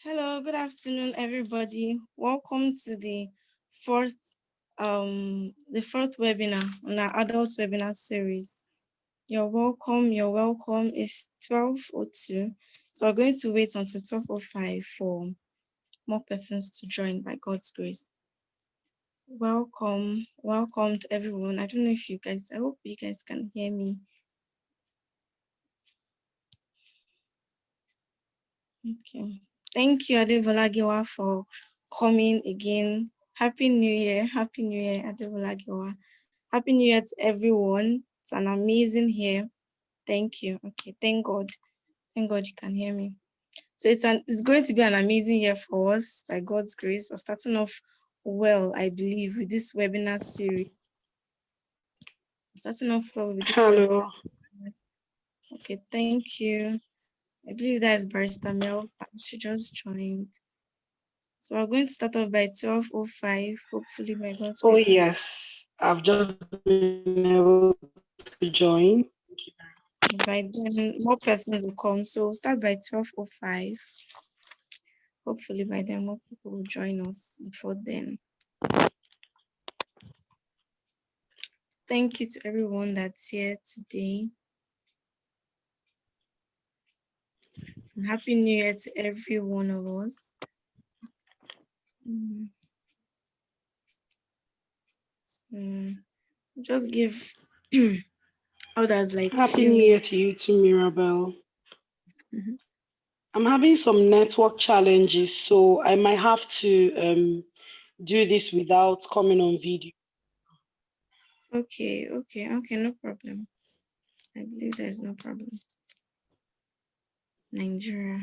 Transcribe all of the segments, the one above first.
Hello, good afternoon, everybody. Welcome to fourth the fourth webinar on our adult webinar series. You're welcome. It's 12:02. So we're going to wait until 12:05 for more persons to join by God's grace. Welcome to everyone. I don't know if I hope you guys can hear me. Okay. Thank you, Adevolagiwa, for coming again. Happy New Year, Adevolagiwa. Happy New Year to everyone. It's an amazing year. Thank you. Okay, thank God. Thank God you can hear me. So it's going to be an amazing year for us by God's grace. We're starting off well, I believe, with this webinar series. Hello. Okay, thank you. I believe that is Barrister Melva. She just joined. So we're going to start off by 12:05, hopefully by God's grace. Oh, yes. I've just been able to join. By then, more persons will come. So we'll start by 12:05. Hopefully by then, more people will join us before then. Thank you to everyone that's here today. And Happy New Year to every one of us. Just give others like Happy few New Year minutes. to you too, Mirabel. I'm having some network challenges, so I might have to do this without coming on video. Okay, no problem. I believe there's no problem. Nigeria.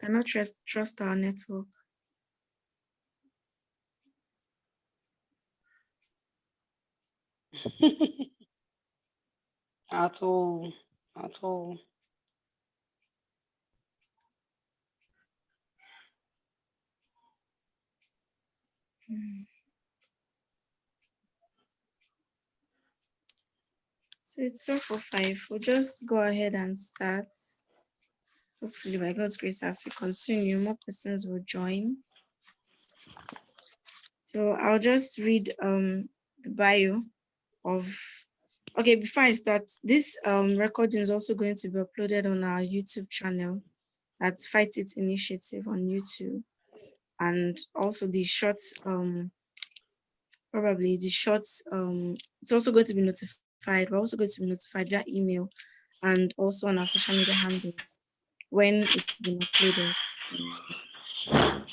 Cannot trust our network. At all. So it's 12:05. We'll just go ahead and start. Hopefully, by God's grace, as we continue, more persons will join. So I'll just read the bio of. Okay, before I start, this recording is also going to be uploaded on our YouTube channel. That's Fight It Initiative on YouTube, and also the shorts. Probably the shorts. It's also going to be notified. We're also going to be notified via email, and also on our social media handles when it's been uploaded.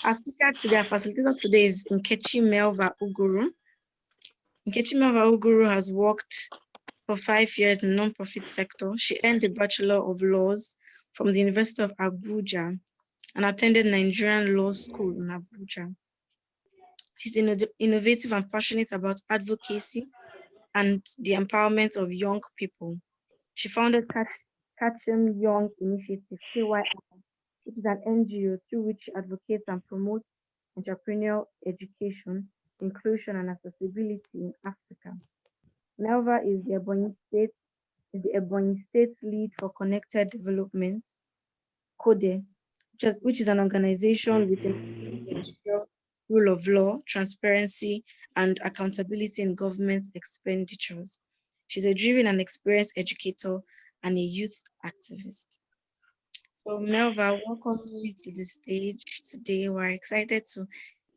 Our speaker today, our facilitator today is Nkechinyere Uhuru. Nkechinyere Uhuru has worked for 5 years in the non-profit sector. She earned a Bachelor of Laws from the University of Abuja and attended Nigerian Law School in Abuja. She's innovative and passionate about advocacy and the empowerment of young people. She founded Catching Young Initiative, KYI, which is an NGO through which she advocates and promotes entrepreneurial education, inclusion, and accessibility in Africa. Melva is the Ebonyi State lead for Connected Development, CODE, which is an organization with a mission to ensure rule of law, transparency, and accountability in government expenditures. She's a driven and experienced educator and a youth activist. So Melva, welcome you to the stage today. We're excited to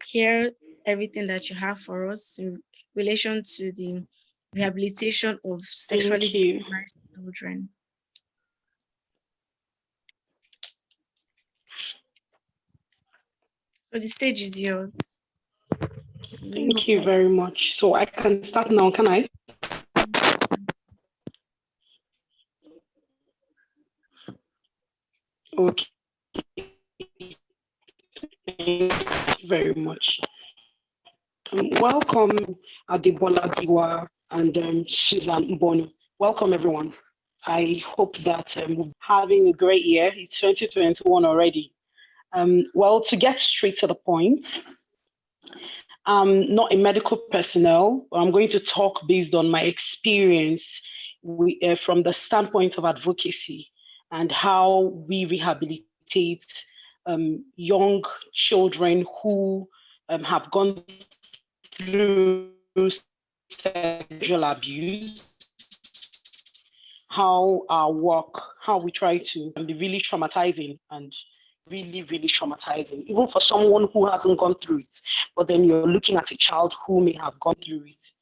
hear everything that you have for us in relation to the rehabilitation of sexually victimized children. So the stage is yours. Thank you very much. So I can start now, can I? Okay. Thank you very much. Welcome, Adebola Giwa and Susan Mbonu. Welcome, everyone. I hope that we're having a great year. It's 2021 already. Well, to get straight to the point, I'm not a medical personnel, but I'm going to talk based on my experience from the standpoint of advocacy and how we rehabilitate young children who have gone through sexual abuse, how our work, how we try to be really traumatizing and really, really traumatizing, even for someone who hasn't gone through it. But then you're looking at a child who may have gone through it.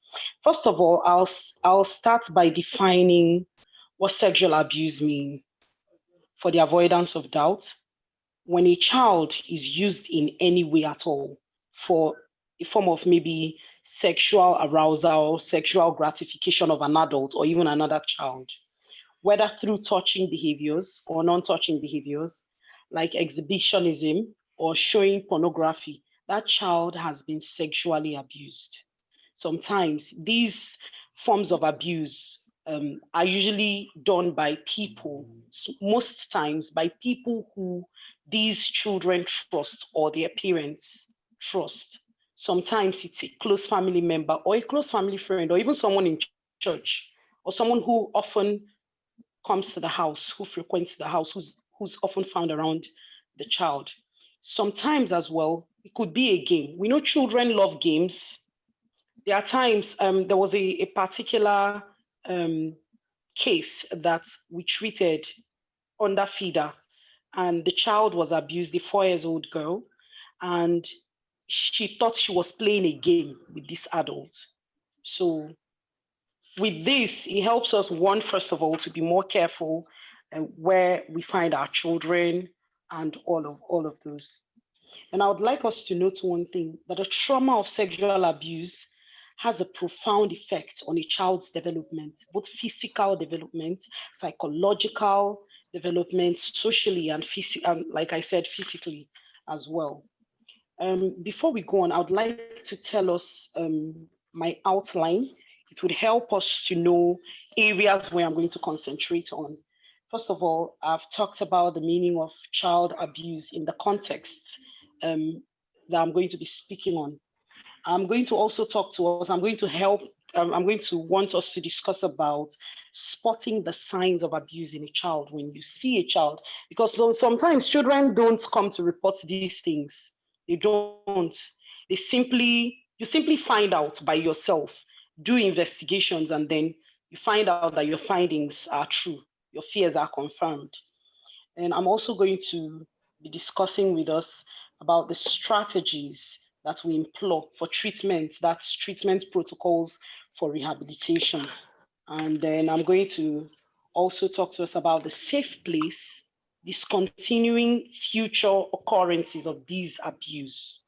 First of all, I'll start by defining what sexual abuse means for the avoidance of doubt. When a child is used in any way at all for a form of maybe sexual arousal, sexual gratification of an adult or even another child, whether through touching behaviors or non-touching behaviors, like exhibitionism or showing pornography, that child has been sexually abused. Sometimes these forms of abuse are usually done by people, most times by people who these children trust or their parents trust. Sometimes it's a close family member or a close family friend or even someone in church or someone who often comes to the house, who frequents the house, who's often found around the child. Sometimes as well, it could be a game. We know children love games. There are times, there was a particular case that we treated under feeder, and the child was abused, the 4 years old girl, and she thought she was playing a game with this adult. So with this, it helps us, one, first of all, to be more careful where we find our children and all of those. And I would like us to note one thing, that the trauma of sexual abuse has a profound effect on a child's development, both physical development, psychological development, socially, and like I said, physically as well. Before we go on, I would like to tell us my outline. It would help us to know areas where I'm going to concentrate on. First of all, I've talked about the meaning of child abuse in the context that I'm going to be speaking on. I'm going to also talk to us, I'm going to want us to discuss about spotting the signs of abuse in a child when you see a child, because sometimes children don't come to report these things. They don't. You simply find out by yourself, do investigations, and then you find out that your findings are true, your fears are confirmed. And I'm also going to be discussing with us about the strategies that we employ for treatment, that's treatment protocols for rehabilitation. And then I'm going to also talk to us about the safe place, discontinuing future occurrences of these abuse.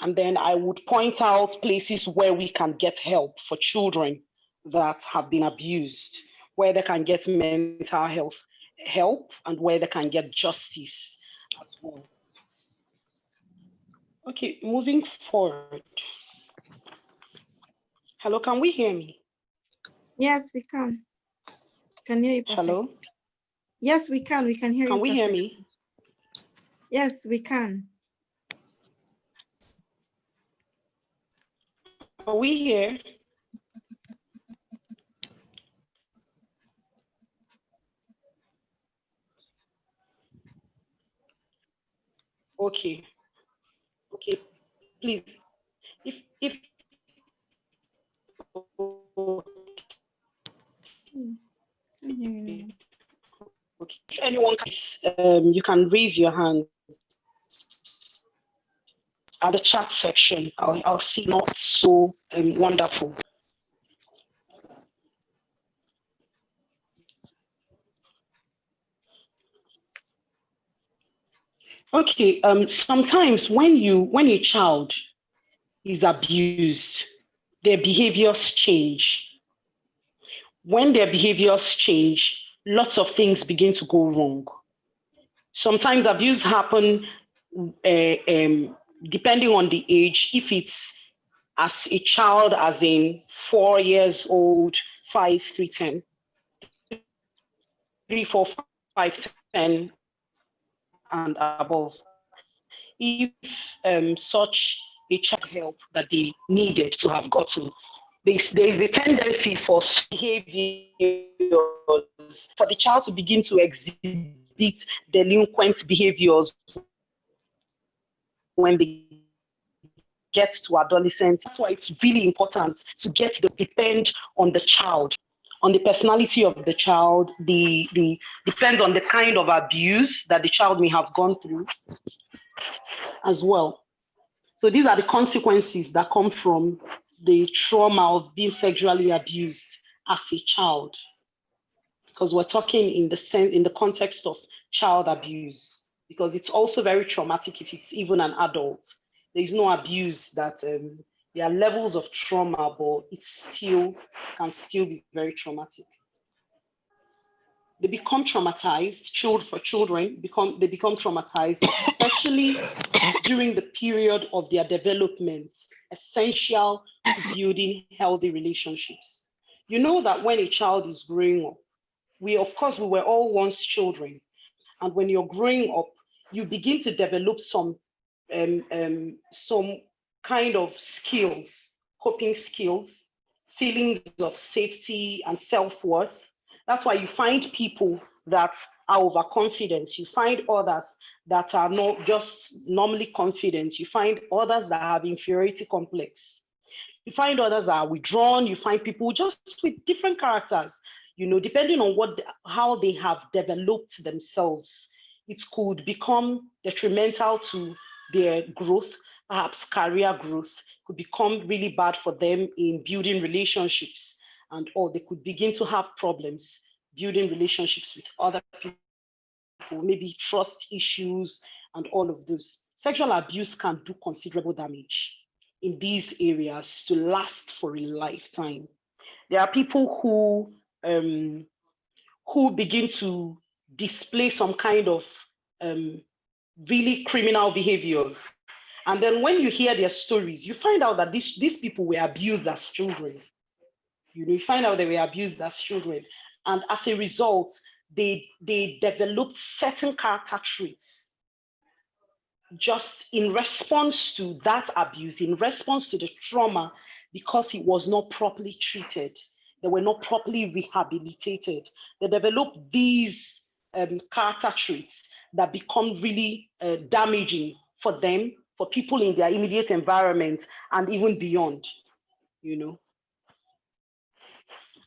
And then I would point out places where we can get help for children that have been abused, where they can get mental health help and where they can get justice as well. Okay, moving forward. Hello, can we hear me? Yes, we can. Can hear you perfect. Hello? Yes, we can. We can hear you Can we hear perfect. me? Yes, we can. Are we here? Okay. Okay, please. If Can hear you now. okay. If anyone can, you can raise your hand at the chat section. I'll see not so wonderful. Okay, sometimes when a child is abused, their behaviors change. When their behaviors change, lots of things begin to go wrong. Sometimes abuse happen depending on the age. If it's as a child, as in 4 years old, 5, 3, 10, 3, 4, 5, 10, and above. If such a child help that they needed to have gotten, there's a tendency for behaviors, for the child to begin to exhibit delinquent behaviors when they get to adolescence. That's why it's really important to get the depend on the child, on the personality of the child, the depends on the kind of abuse that the child may have gone through as well. So these are the consequences that come from the trauma of being sexually abused as a child, because we're talking in the context of child abuse, because it's also very traumatic if it's even an adult. There is no abuse that there are levels of trauma, but it still can still be very traumatic. They become traumatized. Children they become traumatized, especially during the period of their development, essential to building healthy relationships. You know that when a child is growing up, we were all once children, and when you're growing up, you begin to develop some kind of skills, coping skills, feelings of safety and self-worth. That's why you find people that are overconfident. You find others that are not just normally confident. You find others that have inferiority complex. You find others that are withdrawn. You find people just with different characters, depending on how they have developed themselves. It could become detrimental to their growth, perhaps career growth, could become really bad for them in building relationships, or they could begin to have problems building relationships with other people, maybe trust issues and all of those. Sexual abuse can do considerable damage in these areas to last for a lifetime. There are people who begin to display some kind of really criminal behaviors. And then when you hear their stories, you find out that these people were abused as children. You find out they were abused as children. And as a result, they developed certain character traits just in response to that abuse, in response to the trauma, because it was not properly treated. They were not properly rehabilitated. They developed these character traits that become really damaging for them, for people in their immediate environment, and even beyond.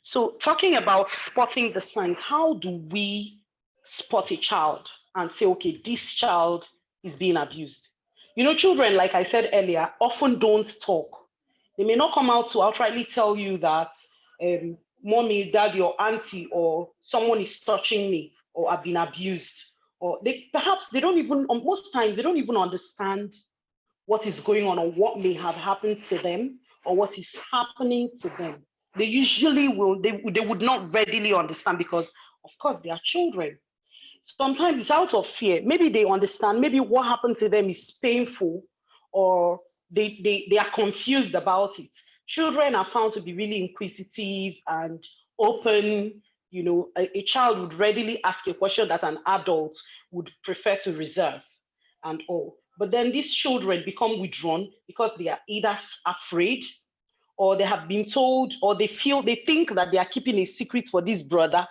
So talking about spotting the signs, how do we spot a child and say, okay, this child is being abused? Children, like I said earlier, often don't talk. They may not come out to outrightly tell you that mommy, daddy, or auntie, or someone is touching me, or I've been abused. Or perhaps they don't even, most times, they don't even understand what is going on or what may have happened to them or what is happening to them. They usually they would not readily understand because, of course, they are children. Sometimes it's out of fear. Maybe they understand, maybe what happened to them is painful, or they are confused about it. Children are found to be really inquisitive and open. A child would readily ask a question that an adult would prefer to reserve and all. But then these children become withdrawn because they are either afraid, or they have been told, or they think that they are keeping a secret for this brother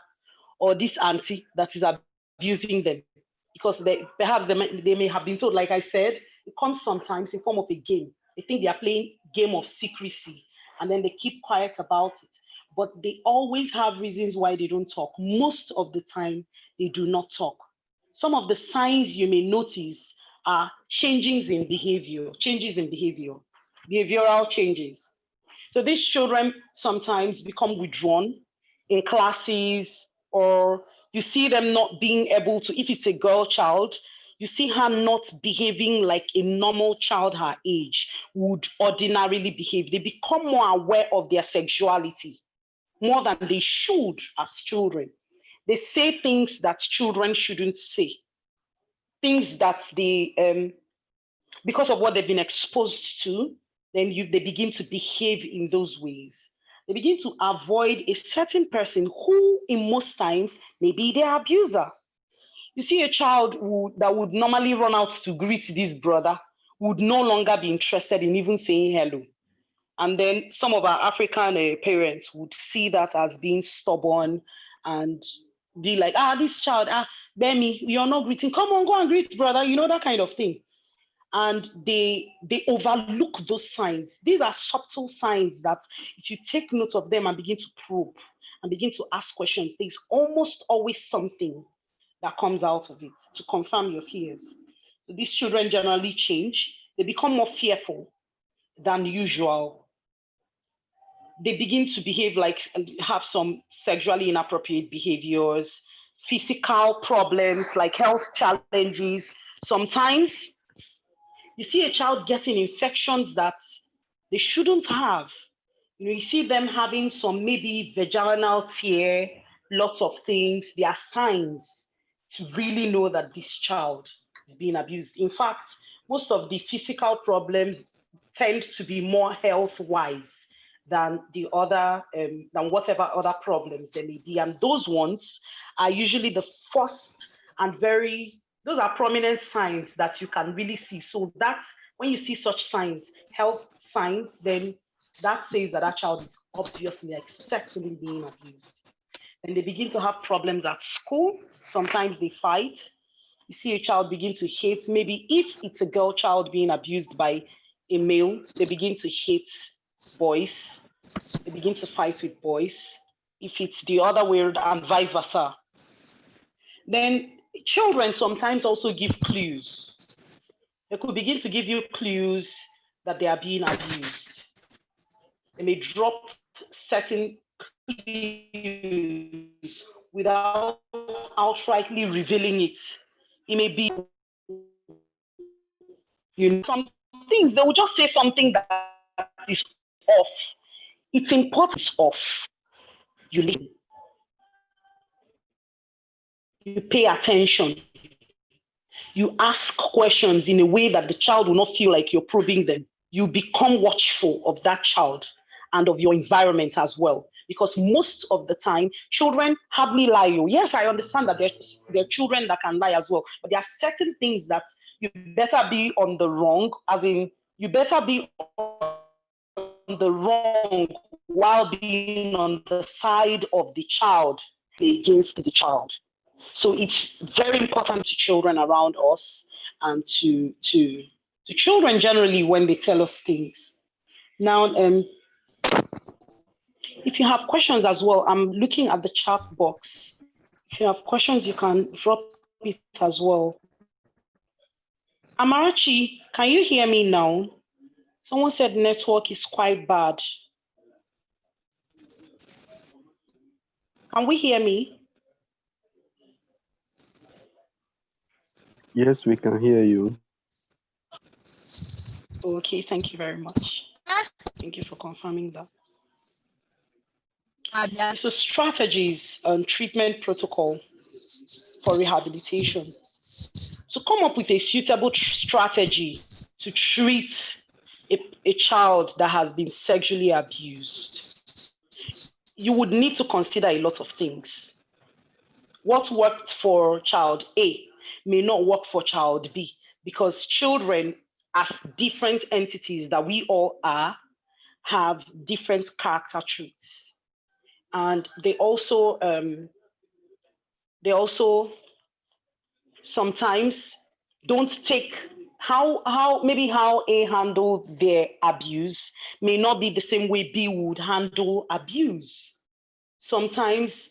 or this auntie that is abusing them, because perhaps they may have been told, like I said, it comes sometimes in form of a game. They think they are playing game of secrecy, and then they keep quiet about it. But they always have reasons why they don't talk. Most of the time, they do not talk. Some of the signs you may notice are changes in behavior, behavioral changes. So these children sometimes become withdrawn in classes, or you see them not being able to, if it's a girl child, you see her not behaving like a normal child her age would ordinarily behave. They become more aware of their sexuality, more than they should as children. They say things that children shouldn't say, things that because of what they've been exposed to, then they begin to behave in those ways. They begin to avoid a certain person who, in most times, may be their abuser. You see a child that would normally run out to greet this brother would no longer be interested in even saying hello. And then some of our African parents would see that as being stubborn and be like, this child, Bemi, you're not greeting. Come on, go and greet brother, that kind of thing. and they overlook those signs. These are subtle signs that if you take note of them and begin to probe and begin to ask questions, there's almost always something that comes out of it to confirm your fears. So these children generally change. They become more fearful than usual. They begin to behave like, have some sexually inappropriate behaviors, physical problems like health challenges. Sometimes you see a child getting infections that they shouldn't have. You see them having some maybe vaginal tear, lots of things. They are signs to really know that this child is being abused. In fact, most of the physical problems tend to be more health-wise than the other, than whatever other problems there may be. And those ones are usually the first and those are prominent signs that you can really see. So that's when you see such signs, health signs, then that says that that child is obviously acceptably being abused. And they begin to have problems at school. Sometimes they fight. You see a child begin to hate, maybe if it's a girl child being abused by a male, they begin to hate boys. They begin to fight with boys. If it's the other way and vice versa. Then children sometimes also give clues. They could begin to give you clues that they are being abused. They may drop certain clues without outrightly revealing it. It may be, some things, they will just say something that is off. It's important off. You listen. You pay attention. You ask questions in a way that the child will not feel like you're probing them. You become watchful of that child and of your environment as well. Because most of the time, children hardly lie. Yes, I understand that there are children that can lie as well, but there are certain things that you better be on the wrong, as in, you better be on the wrong while being on the side of the child against the child. So it's very important to children around us and to children generally when they tell us things. Now, if you have questions as well, I'm looking at the chat box. If you have questions, you can drop it as well. Amarachi, can you hear me now? Someone said network is quite bad. Can we hear me? Yes, we can hear you. Okay, thank you very much. Thank you for confirming that. So strategies and treatment protocol for rehabilitation. So come up with a suitable strategy to treat a child that has been sexually abused. You would need to consider a lot of things. What worked for child A may not work for child B, because children, as different entities that we all are, have different character traits. And they also sometimes don't take how A handled their abuse may not be the same way B would handle abuse. Sometimes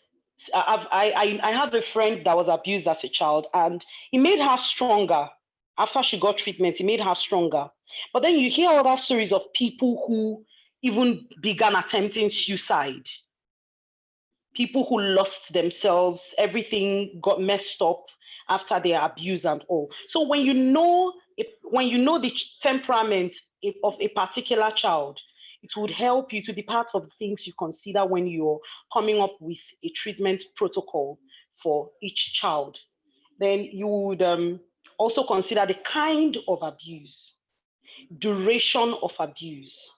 I have a friend that was abused as a child, and it made her stronger. After she got treatment, it made her stronger. But then you hear other stories of people who even began attempting suicide, people who lost themselves, everything got messed up after their abuse and all. So when you know the temperament of a particular child, it would help you to be part of the things you consider when you're coming up with a treatment protocol for each child. Then you would also consider the kind of abuse, duration of abuse.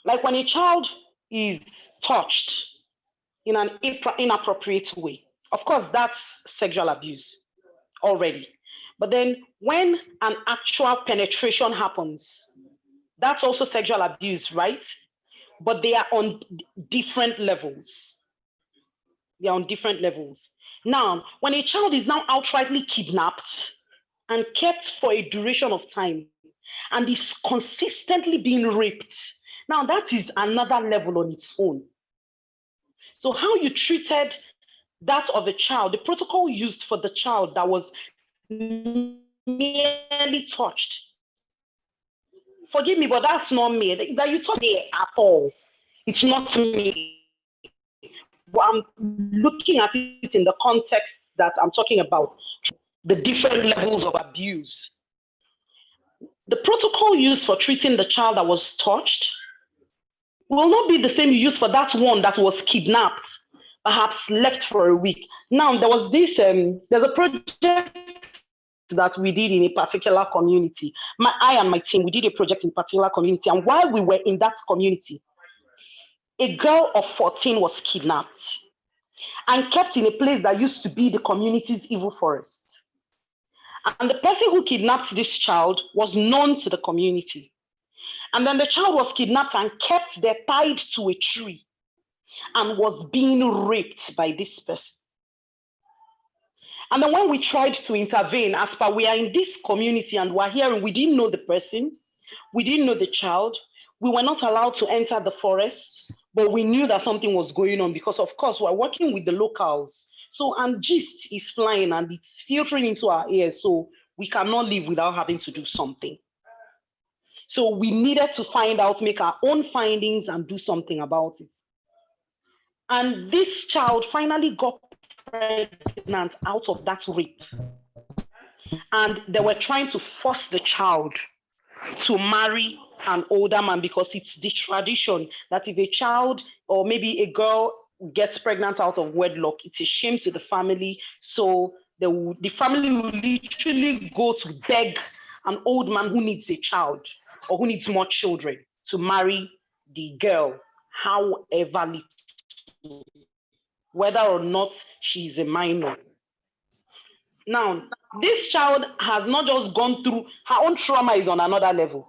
Like when a child is touched in an inappropriate way, of course, that's sexual abuse already. But then when an actual penetration happens, that's also sexual abuse, right? But they are on different levels. They are on different levels. Now, when a child is now outrightly kidnapped, and kept for a duration of time and is consistently being raped. Now, that is another level on its own. So how you treated that of a child, the protocol used for the child that was merely touched. Forgive me, but that's not me. That you touched me at all. It's not me. But I'm looking at it in the context that I'm talking about, the different levels of abuse. The protocol used for treating the child that was touched will not be the same you use for that one that was kidnapped, perhaps left for a week. Now, there was this, there's a project that we did in a particular community. I and my team, we did a project in a particular community. And while we were in that community, a girl of 14 was kidnapped and kept in a place that used to be the community's evil forest. And the person who kidnapped this child was known to the community. And then the child was kidnapped and kept there tied to a tree and was being raped by this person. And then when we tried to intervene, as per we are in this community and we're hearing, we didn't know the person, we didn't know the child, we were not allowed to enter the forest, but we knew that something was going on because, of course, we're working with the locals. So, and gist is flying and it's filtering into our ears. So we cannot live without having to do something. So we needed to find out, make our own findings and do something about it. And this child finally got pregnant out of that rape. And they were trying to force the child to marry an older man because it's the tradition that if a child or maybe a girl gets pregnant out of wedlock, it's a shame to the family. So the family will literally go to beg an old man who needs a child or who needs more children to marry the girl, however little, whether or not she's a minor. Now, this child has not just gone through, her own trauma is on another level.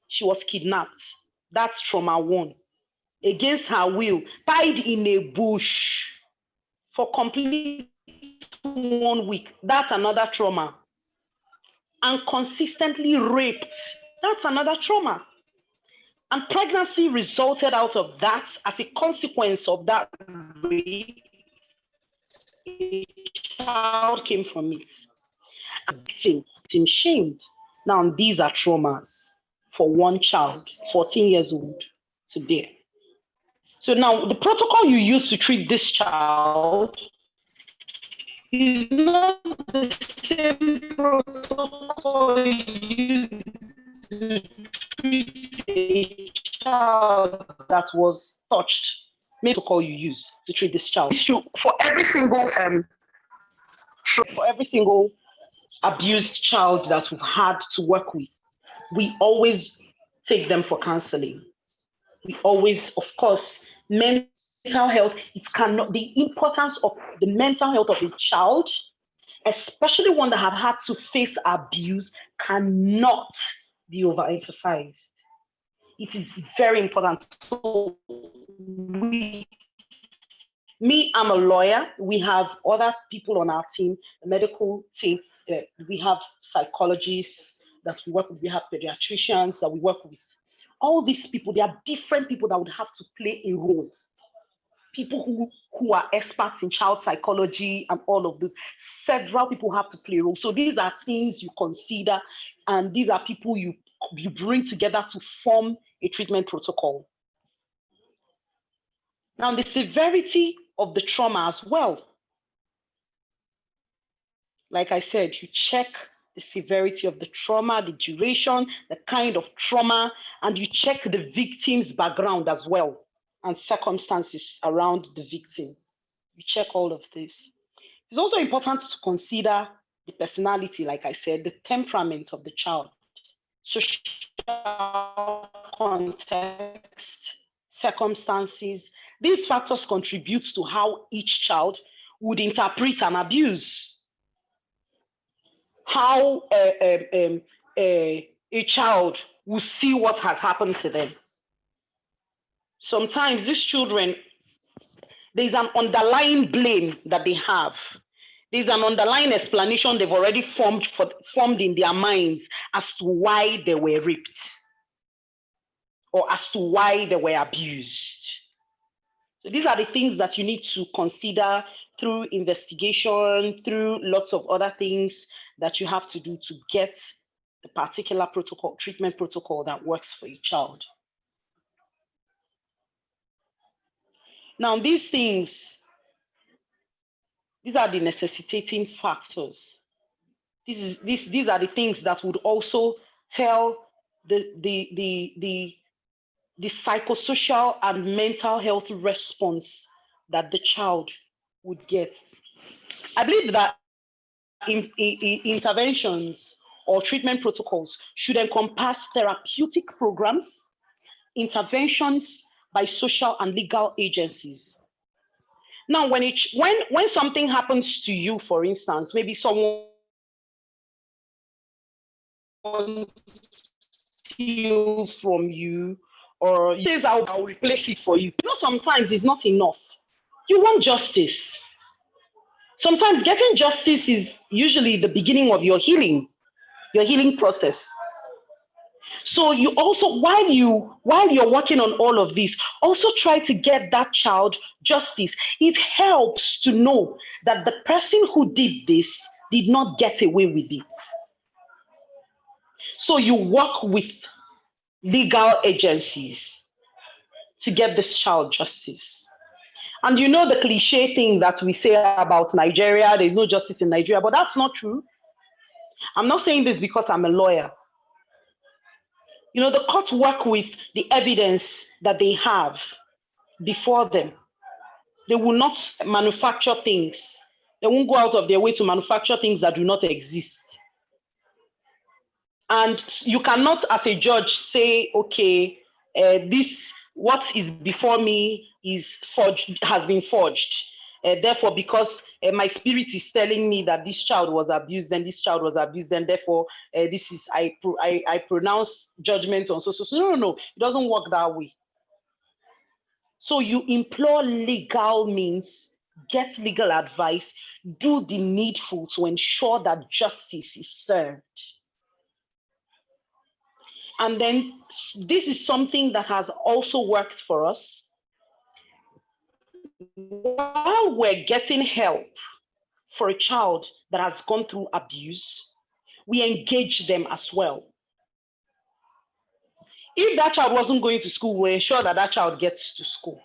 She was kidnapped. That's trauma one. Against her will, tied in a bush for complete 1 week. That's another trauma. And consistently raped. That's another trauma. And pregnancy resulted out of that as a consequence of that rape. A child came from it. And shamed. Now, these are traumas for one child, 14 years old, to bear. So now the protocol you use to treat this child is not the same protocol you use to treat a child that was touched. Maybe protocol you use to treat this child. For every single abused child that we've had to work with, we always take them for counseling. We always, of course, mental health, it cannot, the importance of the mental health of a child, especially one that have had to face abuse, cannot be overemphasized. It is very important. So I'm a lawyer. We have other people on our team, the medical team. We have psychologists that we work with. We have pediatricians that we work with. All these people, they are different people that would have to play a role. People who are experts in child psychology and all of this. Several people have to play a role. So these are things you consider, and these are people you bring together to form a treatment protocol. Now, the severity of the trauma as well. Like I said, you check the severity of the trauma, the duration, the kind of trauma, and you check the victim's background as well and circumstances around the victim. You check all of this. It's also important to consider the personality, like I said, the temperament of the child, social context, circumstances. These factors contribute to how each child would interpret an abuse. How a child will see what has happened to them. Sometimes these children, there's an underlying blame that they have. There's an underlying explanation they've already formed in their minds as to why they were raped or as to why they were abused. So these are the things that you need to consider through investigation, through lots of other things that you have to do to get the particular protocol, treatment protocol that works for your child. Now, these are the necessitating factors. These are the things that would also tell the psychosocial and mental health response that the child would get. I believe that interventions or treatment protocols should encompass therapeutic programs, interventions by social and legal agencies. Now, when something happens to you, for instance, maybe someone steals from you, or says, I'll replace it for you. You know, sometimes it's not enough. You want justice. Sometimes getting justice is usually the beginning of your healing process. So you also, while you're working on all of this, also try to get that child justice. It helps to know that the person who did this did not get away with it. So you work with legal agencies to get this child justice. And you know the cliche thing that we say about Nigeria, there's no justice in Nigeria, but that's not true. I'm not saying this because I'm a lawyer. You know, the courts work with the evidence that they have before them. They will not manufacture things. They won't go out of their way to manufacture things that do not exist. And you cannot, as a judge, say, okay, what is before me is forged, has been forged. Therefore, because my spirit is telling me that this child was abused, then this child was abused, then therefore I pronounce judgment on so. No. It doesn't work that way. So you implore legal means, get legal advice, do the needful to ensure that justice is served. And then this is something that has also worked for us. While we're getting help for a child that has gone through abuse, we engage them as well. If that child wasn't going to school, we ensure that that child gets to school.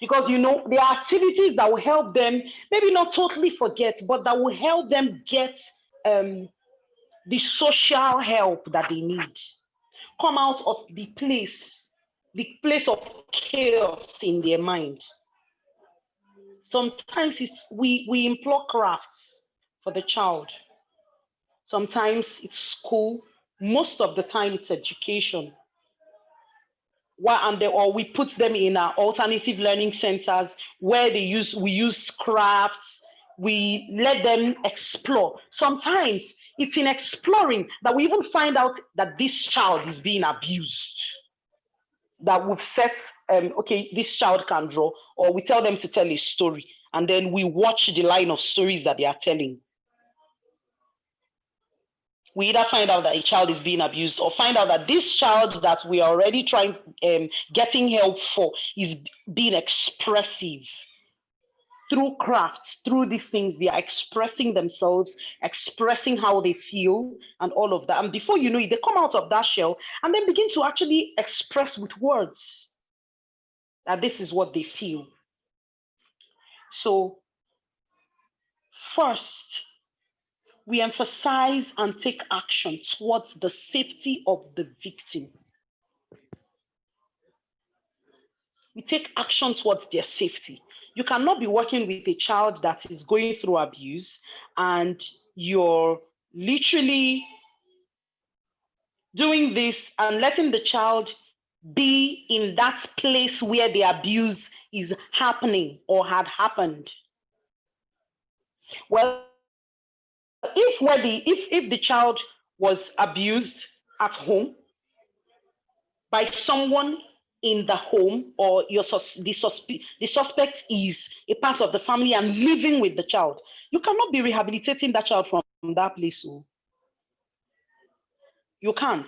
Because, you know, there are activities that will help them, maybe not totally forget, but that will help them get the social help that they need. Come out of the place of chaos in their mind. Sometimes we implore crafts for the child. Sometimes it's school. Most of the time it's education. Or we put them in our alternative learning centers where we use crafts. We let them explore. Sometimes it's in exploring that we even find out that this child is being abused. That we've set, okay, this child can draw, or we tell them to tell a story, and then we watch the line of stories that they are telling. We either find out that a child is being abused, or find out that this child that we are already trying, getting help for, is being expressive. Through crafts, through these things, they are expressing themselves, expressing how they feel, and all of that. And before you know it, they come out of that shell and then begin to actually express with words that this is what they feel. So, first, we emphasize and take action towards the safety of the victim. We take action towards their safety. You cannot be working with a child that is going through abuse and you're literally doing this and letting the child be in that place where the abuse is happening or had happened. Well, if the child was abused at home by someone in the home, or the suspect is a part of the family and living with the child, you cannot be rehabilitating that child from that place. So you can't,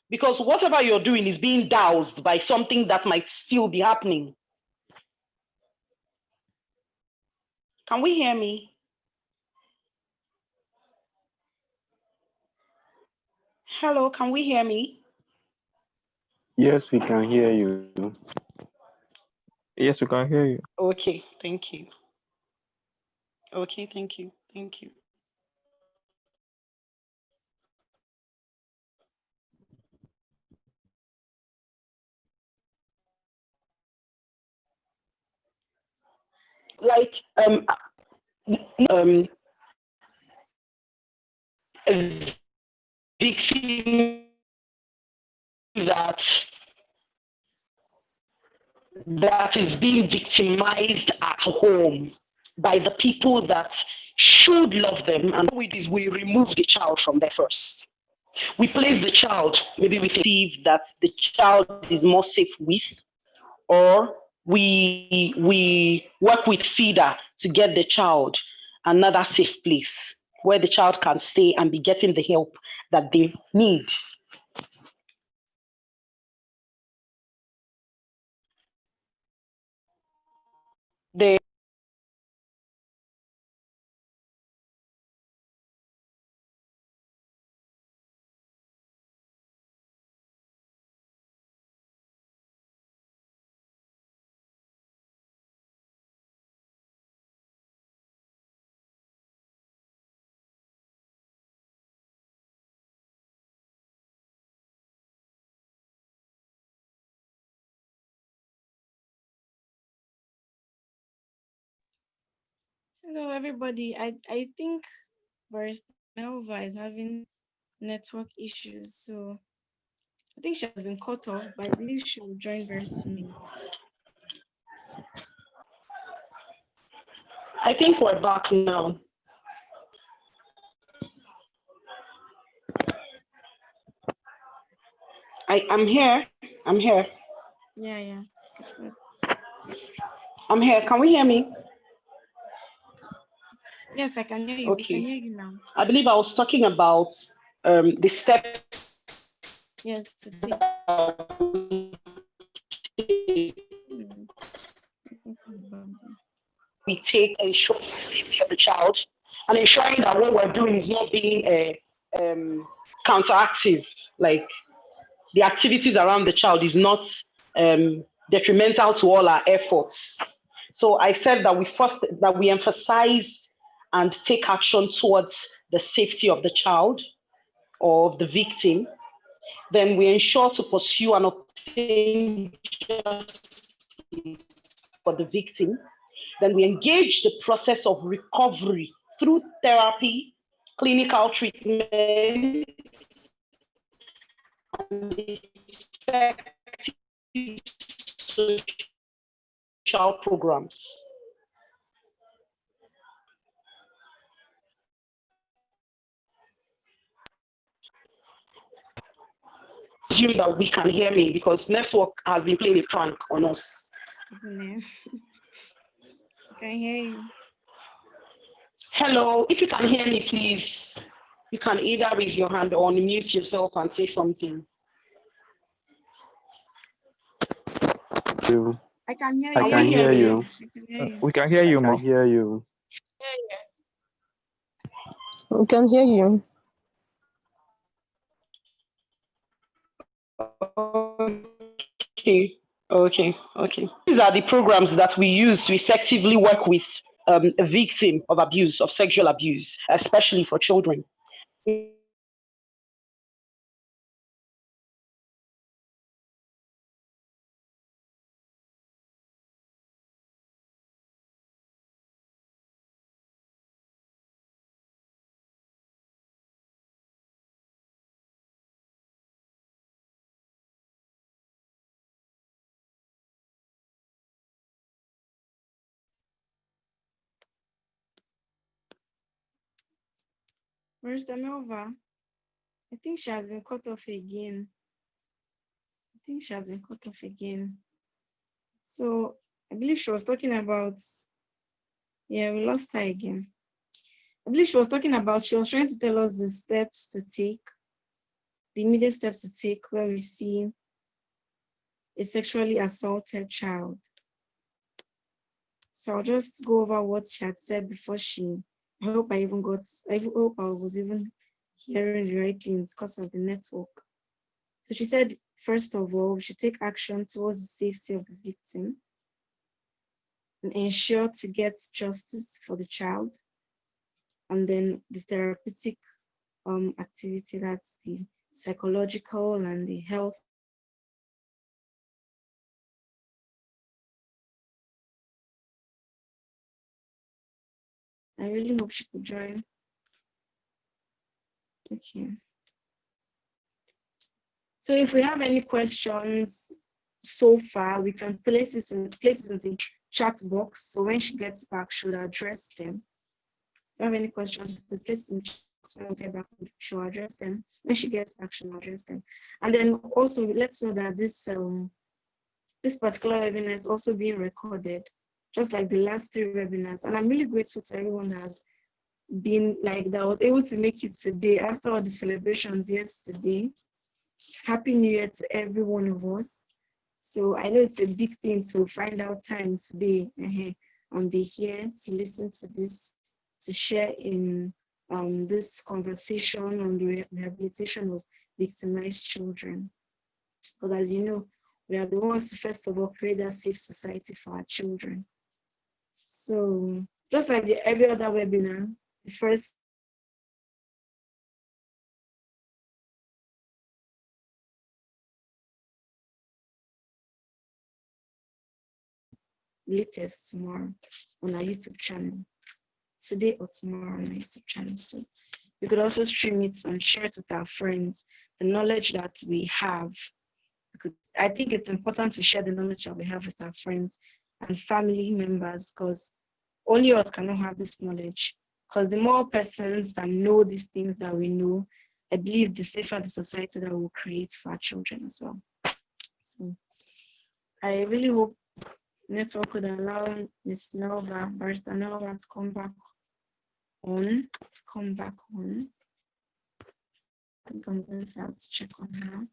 because whatever you're doing is being doused by something that might still be happening. Can we hear me? Hello, can we hear me? Yes, we can hear you. Yes, we can hear you. Okay, thank you. Okay, thank you. Thank you. Like um a victim that is being victimized at home by the people that should love them. And what we do is we remove the child from there first. We place the child maybe with a relative that the child is more safe with, or we work with feeder to get the child another safe place where the child can stay and be getting the help that they need. The Hello, everybody. I think Barrister Melva is having network issues, so I think she has been cut off, but I believe she will join very soon. I think we're back now. I'm here. I'm here. Yeah. I saw it. I'm here. Can we hear me? Yes, I can hear you. We can Okay. hear you now. I believe I was talking about the steps Yes, to take. Hmm, what is bad? we take ensuring the safety of the child and ensuring that what we're doing is not being counteractive. Like the activities around the child is not detrimental to all our efforts. So I said that we emphasize and take action towards the safety of the child or of the victim. Then we ensure to pursue and obtain justice for the victim. Then we engage the process of recovery through therapy, clinical treatment, and effective social programs. Assume that we can hear me because network has been playing a prank on us. Isn't it? I can hear you. Hello, if you can hear me, please, you can either raise your hand or unmute yourself and say something. You. I can hear I you. Can we can Yes, I hear hear can you? hear you. you. I can hear you. We can hear I you, can Mo. hear you. We can hear you. Okay. These are the programs that we use to effectively work with a victim of abuse, of sexual abuse, especially for children. Where's the Melva? I think she has been cut off again. So I believe she was talking about, yeah, we lost her again. I believe she was talking about, she was trying to tell us the steps to take, the immediate steps to take where we see a sexually assaulted child. So I'll just go over what she had said before I hope I hope I was even hearing the right things because of the network. So she said, first of all, we should take action towards the safety of the victim and ensure to get justice for the child. And then the therapeutic activity, that's the psychological and the health. I really hope she could join. Okay. So if we have any questions so far, we can place it in the chat box. So when she gets back, she'll address them. If you have any questions, we place in chat. When we get back, she'll address them. When she gets back, she'll address them. And then also let's know that this particular webinar is also being recorded, just like the last 3 webinars. And I'm really grateful to everyone that has been that was able to make it today after all the celebrations yesterday. Happy New Year to every one of us. So I know it's a big thing to find out time today and be here to listen to this, to share in this conversation on the rehabilitation of victimized children. Because as you know, we are the ones to first of all create a safe society for our children. So just like every other webinar, the first latest tomorrow on our YouTube channel. Today or tomorrow on our YouTube channel. So we could also stream it and share it with our friends, the knowledge that we have. I think it's important to share the knowledge that we have with our friends and family members, because only us cannot have this knowledge. Because the more persons that know these things that we know, I believe the safer the society that we'll create for our children as well. So I really hope network would allow Ms. Melva, Barrister Melva, to come back on. I think I'm going to have to check on her.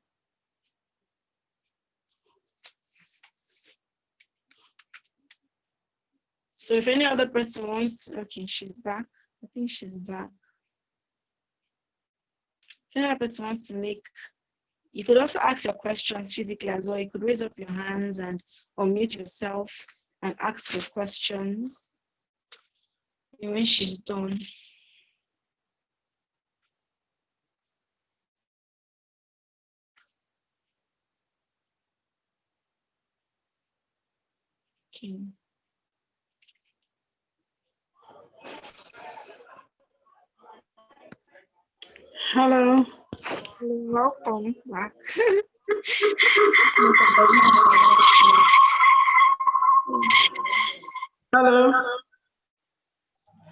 So if any other person wants to, okay, she's back. I think she's back. If any other person wants to make, you could also ask your questions physically as well. You could raise up your hands and unmute yourself and ask your questions when she's done. Okay. Hello. Welcome back. Hello.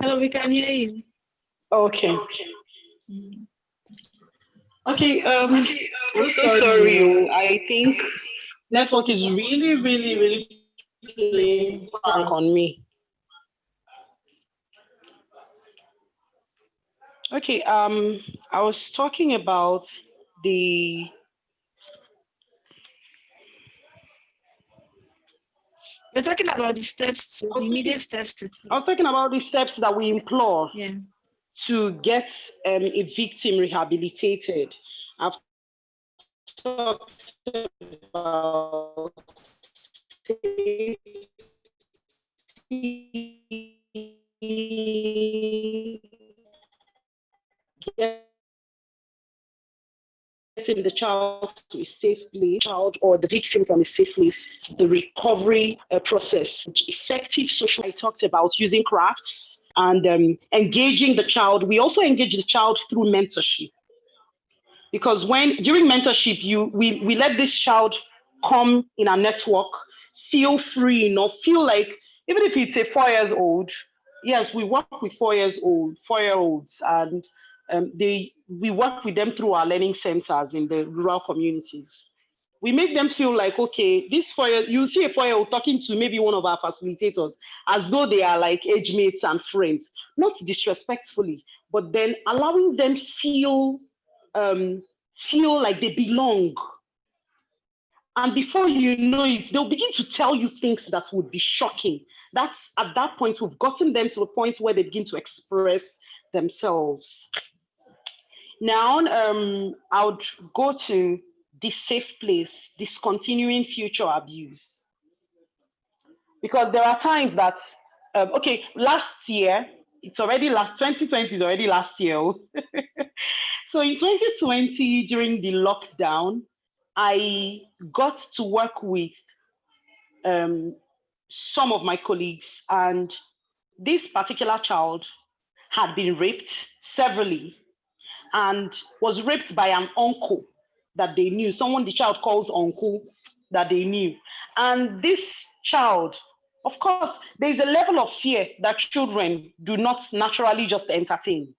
Hello, we can hear you. Okay. Okay. I'm so sorry. I think network is really playing prank on me. Okay. I was talking about the. We're talking about the immediate steps to take. I was talking about the steps that we implore to get a victim rehabilitated. I've talked about getting the child to a safe place, child or the victim from a safe place, the recovery process, effective social. I talked about using crafts and engaging the child. We also engage the child through mentorship, because during mentorship, we let this child come in our network, feel free, feel like, even if it's a 4 years old, yes, we work with 4-year-olds, and we work with them through our learning centers in the rural communities. We make them feel like, okay, this 4-year, you see a 4-year-old talking to maybe one of our facilitators as though they are like age mates and friends, not disrespectfully, but then allowing them feel like they belong. And before you know it, they'll begin to tell you things that would be shocking. That's at that point, we've gotten them to a point where they begin to express themselves. Now, I would go to the safe place, discontinuing future abuse. Because there are times that, last year, it's already 2020 is already last year. So in 2020, during the lockdown, I got to work with some of my colleagues, and this particular child had been raped severally and was raped by an uncle that they knew, someone the child calls uncle that they knew. And this child, of course, there's a level of fear that children do not naturally just entertain.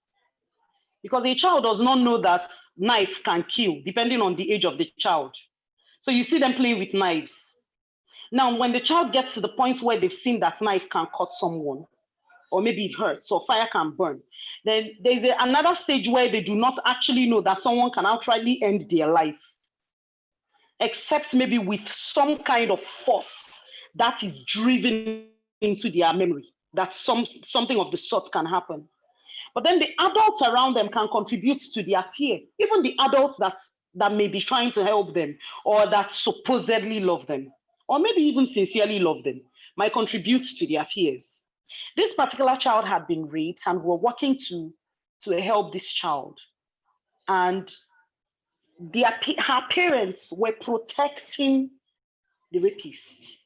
Because a child does not know that knife can kill, depending on the age of the child. So you see them playing with knives. Now, when the child gets to the point where they've seen that knife can cut someone, or maybe it hurts, or fire can burn, then there's another stage where they do not actually know that someone can outrightly end their life, except maybe with some kind of force that is driven into their memory, that something of the sort can happen. But then the adults around them can contribute to their fear, even the adults that may be trying to help them, or that supposedly love them, or maybe even sincerely love them, might contribute to their fears. This particular child had been raped, and we're working to help this child. And her parents were protecting the rapist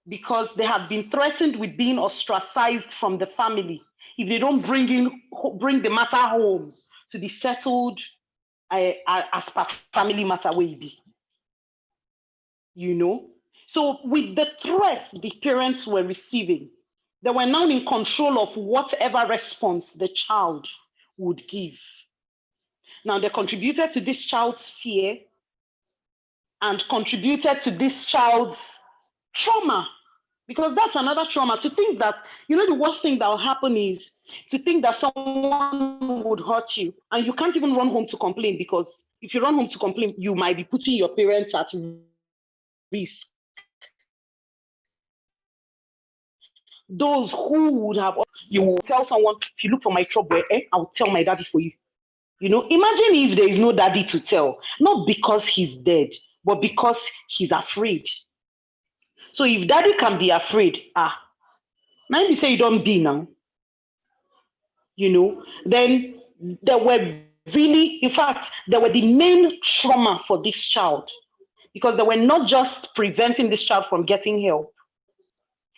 because they had been threatened with being ostracized from the family if they don't bring the matter home to be settled as per family matter way be. You know? So with the threats the parents were receiving, they were now in control of whatever response the child would give. Now they contributed to this child's fear and contributed to this child's trauma. Because that's another trauma, to think that, the worst thing that will happen is to think that someone would hurt you and you can't even run home to complain, because if you run home to complain, you might be putting your parents at risk. Those who would have, you will tell someone, if you look for my trouble, I'll tell my daddy for you. Imagine if there is no daddy to tell, not because he's dead, but because he's afraid. So if daddy can be afraid, maybe say you don't be now, then there were really, in fact, there were the main trauma for this child, because they were not just preventing this child from getting help.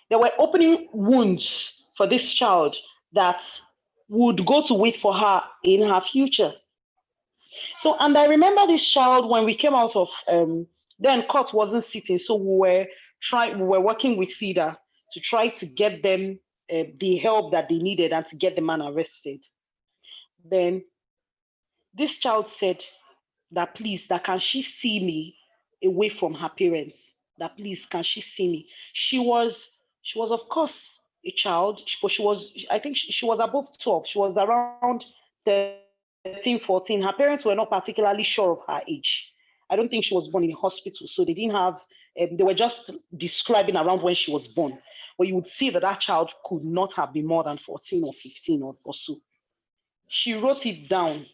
They were opening wounds for this child that would go to wait for her in her future. So, and I remember this child when we came out of, then court wasn't sitting, so we were working with FIDA to try to get them the help that they needed and to get the man arrested. Then this child said that please, that can she see me away from her parents? That please, can she see me? She was of course a child, but I think she was above 12. She was around 13, 14. Her parents were not particularly sure of her age. I don't think she was born in a hospital, so they didn't have, they were just describing around when she was born. But you would see that child could not have been more than 14 or 15 or so. She wrote it down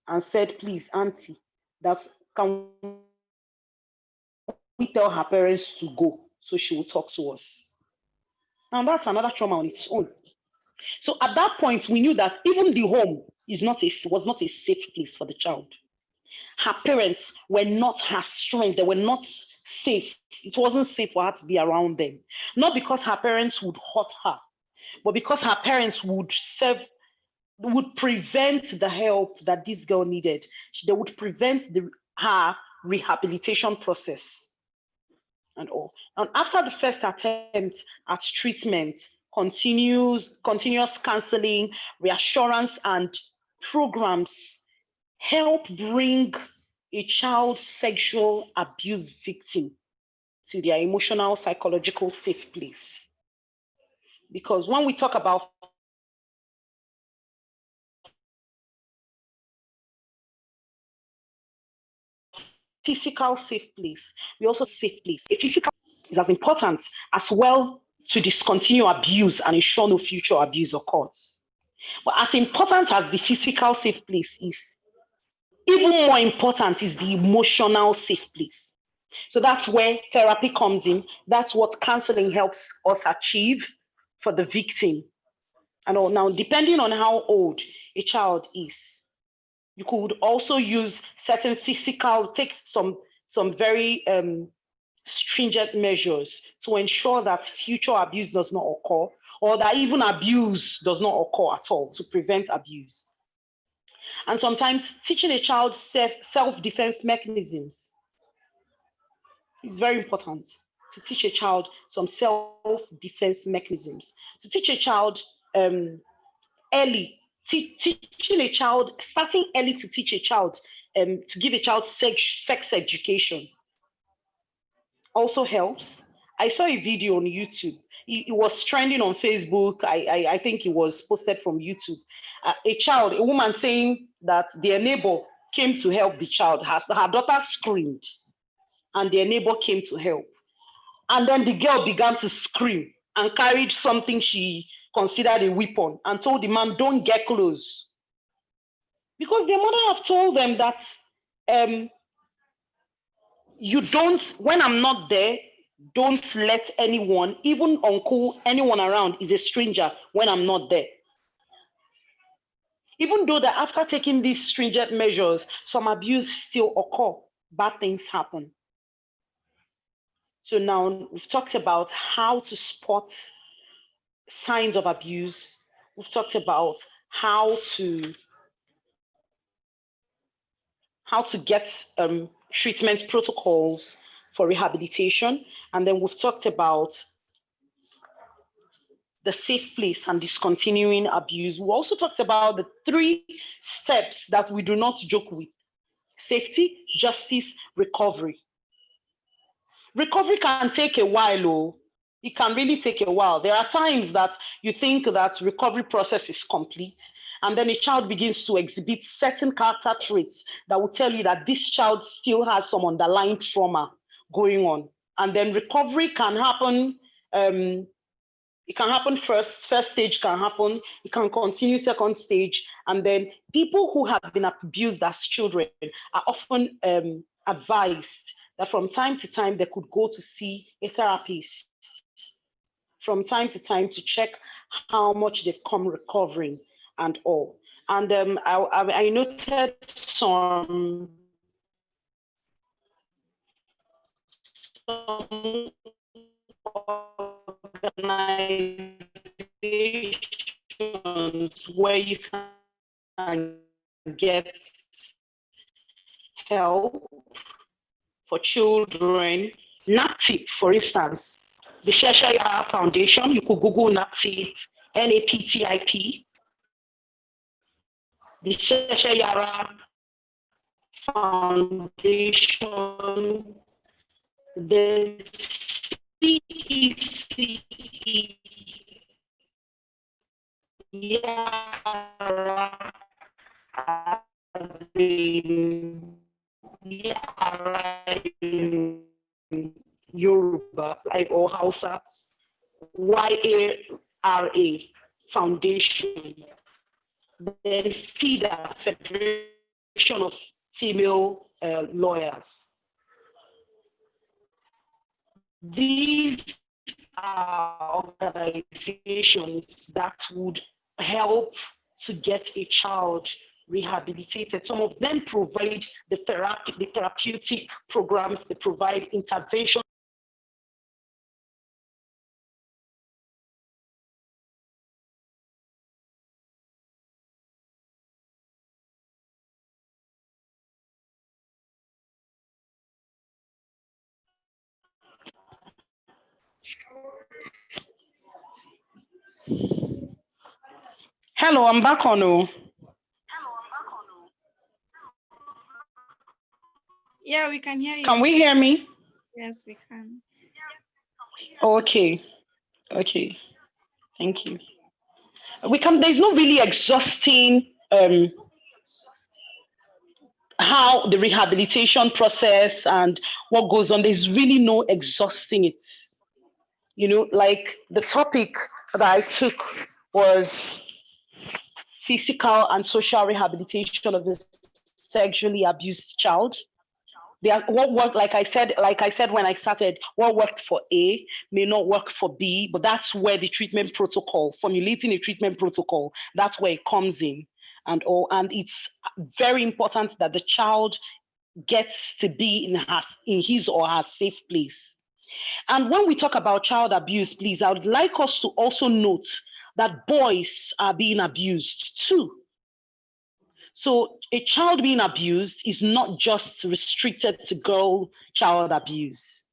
and said, please, auntie, that can we tell her parents to go so she will talk to us? Now that's another trauma on its own. So at that point, we knew that even the home was not a safe place for the child. Her parents were not her strength. They were not safe. It wasn't safe for her to be around them. Not because her parents would hurt her, but because her parents would prevent the help that this girl needed. They would prevent her rehabilitation process and all. And after the first attempt at treatment, continuous counseling, reassurance, and programs help bring a child sexual abuse victim to their emotional, psychological safe place. Because when we talk about physical safe place, we also safe place. A physical is as important as well to discontinue abuse and ensure no future abuse occurs. But as important as the physical safe place is, even more important is the emotional safe place. So that's where therapy comes in. That's what counseling helps us achieve for the victim. And now, depending on how old a child is, you could also use certain physical, take some very stringent measures to ensure that future abuse does not occur, or that even abuse does not occur at all, to prevent abuse. And sometimes teaching a child self-defense mechanisms is very important. To teach a child some self-defense mechanisms, to teach a child early, teaching a child, starting early to teach a child, to give a child sex education also helps. I saw a video on YouTube. It was trending on Facebook. I think it was posted from YouTube. A woman saying that their neighbor came to help the child. Her daughter screamed, and their neighbor came to help. And then the girl began to scream and carried something she considered a weapon and told the man, "Don't get close." Because their mother have told them that you don't, when I'm not there, don't let anyone, even uncle, anyone around is a stranger when I'm not there. Even though that after taking these stringent measures, some abuse still occur, bad things happen. So now we've talked about how to spot signs of abuse. We've talked about how to get treatment protocols for rehabilitation. And then we've talked about the safe place and discontinuing abuse. We also talked about the 3 steps that we do not joke with: safety, justice, recovery. Recovery can take a while, oh. It can really take a while. There are times that you think that recovery process is complete, and then a child begins to exhibit certain character traits that will tell you that this child still has some underlying trauma going on. And then recovery can happen. It can happen first stage can happen, it can continue second stage, and then people who have been abused as children are often advised that from time to time they could go to see a therapist from time to time to check how much they've come recovering and all. And I noted some organizations where you can get help for children. NAPTIP, for instance, the Cheshire Foundation, you could Google NAPTIP, NAPTIP, the Cheshire Foundation, the CECE, Yara, as in Yara in Yoruba, like, or Hausa, YARA Foundation, then FIDA, Federation of Female Lawyers. These are organizations that would help to get a child rehabilitated. Some of them provide the therapeutic programs, they provide intervention. Hello, I'm back on. Yeah, we can hear you. Can we hear me? Yes, we can. Okay. Thank you. There's no really exhausting how the rehabilitation process and what goes on. There's really no exhausting it. Like the topic that I took was physical and social rehabilitation of a sexually abused child. What worked, like I said when I started, what worked for A may not work for B, but that's where the treatment protocol, formulating a treatment protocol, that's where it comes in. And it's very important that the child gets to be in his or her safe place. And when we talk about child abuse, please, I would like us to also note that boys are being abused too. So a child being abused is not just restricted to girl child abuse.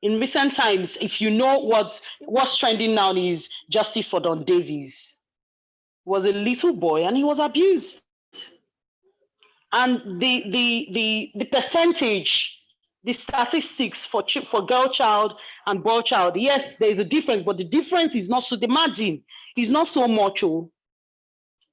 In recent times, if you know what's trending now is justice for Don Davies. He was a little boy and he was abused. And the percentage, the statistics for girl child and boy child, yes, there is a difference, but the difference is not so, the margin is not so much.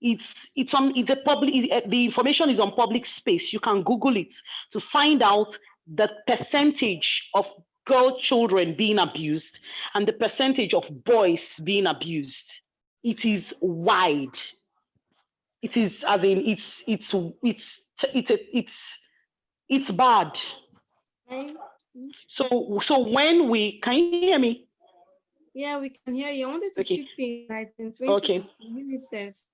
It's a public, the information is on public space. You can Google it to find out the percentage of girl children being abused and the percentage of boys being abused. It is wide. It is, as in, it's bad. Right? So when can you hear me? Yeah, we can hear you. I wanted to Okay. chip in that in Okay. 2015, UNICEF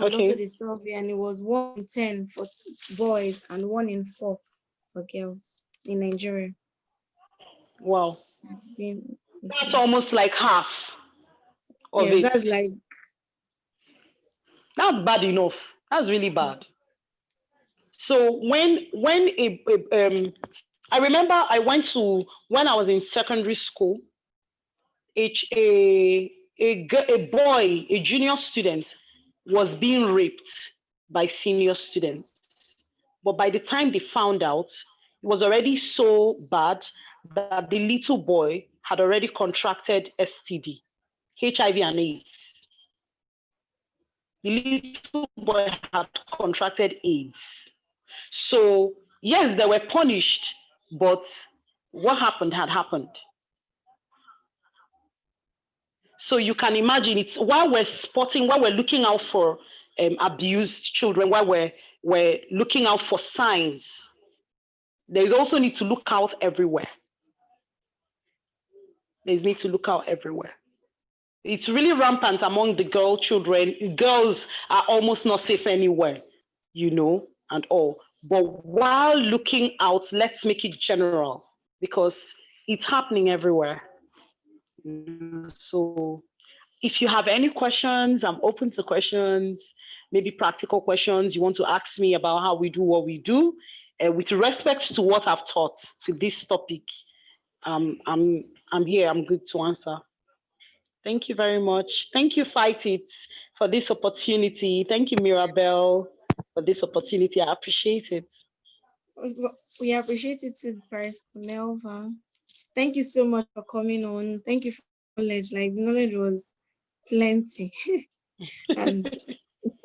Okay. conducted a survey, and it was 1 in 10 for boys and 1 in 4 for girls in Nigeria. Wow. It's been That's almost like half of yes, it. that's like That's bad enough. That's really bad. So I remember I went to, when I was in secondary school, a boy, a junior student, was being raped by senior students. But by the time they found out, it was already so bad that the little boy had already contracted STD, HIV and AIDS. The little boy had contracted AIDS. So, yes, they were punished, but what happened had happened. So you can imagine it's while we're looking out for abused children, while we're looking out for signs, there's also need to look out everywhere. There's need to look out everywhere. It's really rampant among the girl children. Girls are almost not safe anywhere, and all. But while looking out, let's make it general because it's happening everywhere. So if you have any questions, I'm open to questions, maybe practical questions you want to ask me about how we do what we do. With respect to what I've taught to this topic, I'm here, I'm good to answer. Thank you very much. Thank you, Fight It, for this opportunity. Thank you, Mirabelle, for this opportunity. I appreciate it. we appreciate it too, Barrister Melva. Thank you so much for coming on. Thank you for knowledge. Like the knowledge was plenty. And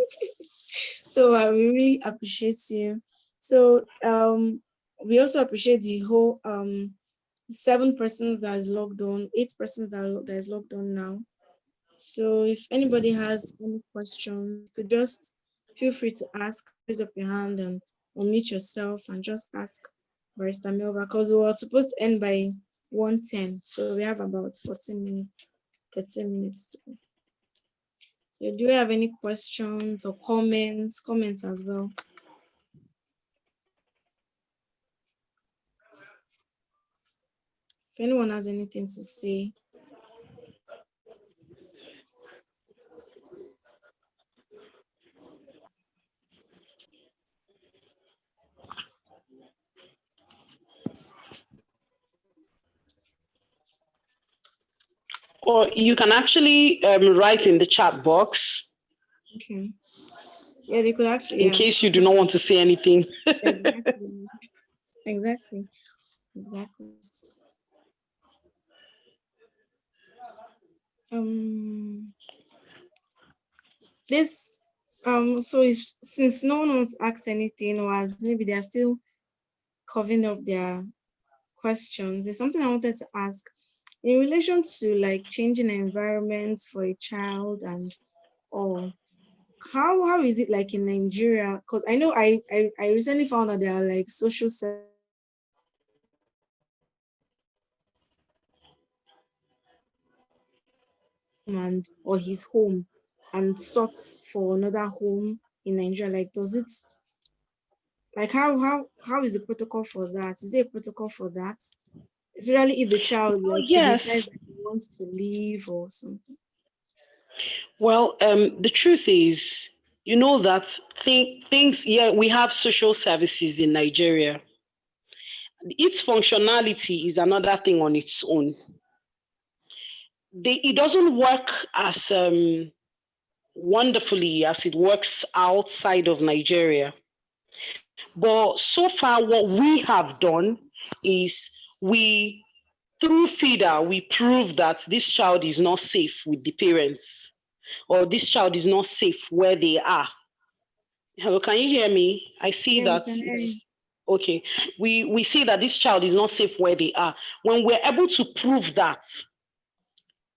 so we really appreciate you. So we also appreciate the whole 7 persons that is logged on, 8 persons that is logged on now. So if anybody has any question, you could just feel free to ask, raise up your hand and unmute yourself and just ask Barrister Melva, because we were supposed to end by 1:10. So we have about 14 minutes, 13 minutes to go. So do you have any questions or comments? Comments as well. If anyone has anything to say. Or you can actually write in the chat box. Okay. Yeah, they could actually. In case you do not want to say anything. Exactly. Exactly. Exactly. Um, this so if since no one wants to ask anything, or as maybe they are still covering up their questions, there's something I wanted to ask in relation to like changing environments for a child and all. How is it like in Nigeria? Because I know I recently found out there are like social services that will come to a child's room and or his home and sorts for another home in Nigeria. Like, does it like how is the protocol for that? Is there a protocol for that? Especially if the child Oh, like signifies yes. that he wants to leave or something. Well, the truth is, you know that things, yeah, we have social services in Nigeria. Its functionality is another thing on its own. It doesn't work as wonderfully as it works outside of Nigeria. But so far, what we have done is we, through FIDA, we prove that this child is not safe with the parents, or this child is not safe where they are. Hello, can you hear me? I see Yeah, we that can hear you. it's okay. We see that this child is not safe where they are. When we're able to prove that,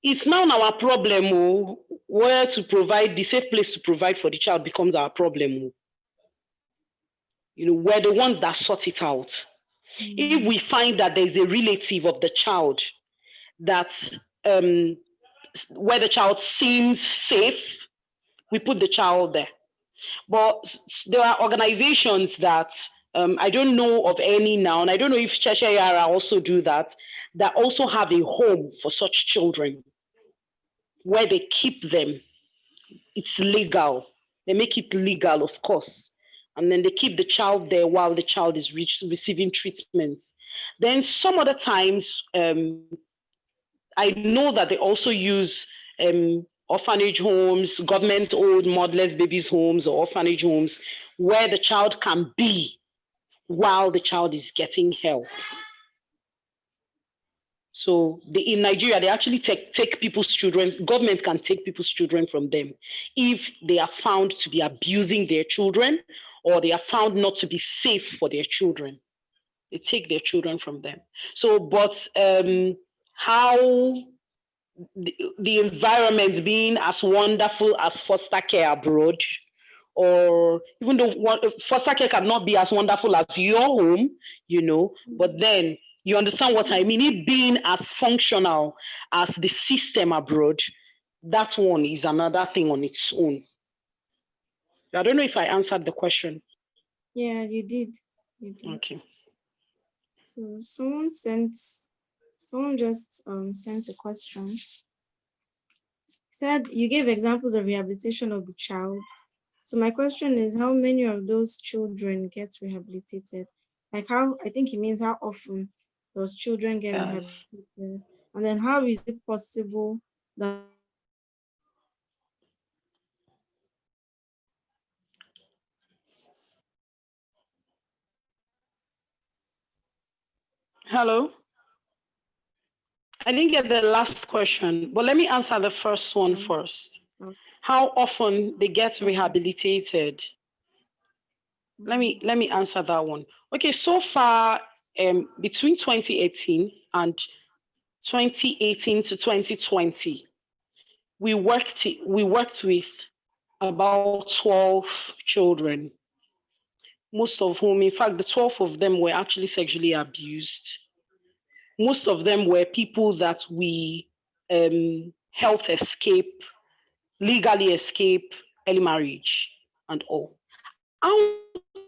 it's now our problem. Oh, where to provide the safe place to provide for the child becomes our problem. Oh. We're the ones that sort it out. If Mm, we find that there's a relative of the child that um, where the child seems safe, we put the child there. But there are organizations that I don't know of any now, and I don't know if Cheshire also do that, that also have a home for such children where they keep them. It's legal. They make it legal, of course. And then they keep the child there while the child is receiving treatment. Then some other times, I know that they also use orphanage homes, government-owned motherless babies homes or orphanage homes where the child can be while the child is getting help. So in Nigeria, they actually take people's children. Government can take people's children from them if they are found to be abusing their children or they are found not to be safe for their children. They take their children from them. So, but how the environment being as wonderful as foster care abroad, or even though foster care cannot be as wonderful as your home, but then you understand what I mean. It being as functional as the system abroad, that one is another thing on its own. I don't know if I answered the question. yeah, you did. You did. Okay. So someone just sent a question. Said you gave examples of rehabilitation of the child. So my question is, how many of those children get rehabilitated? Like how I think it means how often those children get Yes. rehabilitated, and then how is it possible that Hello. I didn't get the last question, but let me answer the first one sorry, first. oh, How often they get okay. rehabilitated? Let Mm, me let me answer that one. Okay, so far, between 2018 and 2018 to 2020, we worked with about 12 children, most of whom, in fact, the 12 of them were actually sexually abused. Most of them were people that we helped legally escape early marriage and all. Out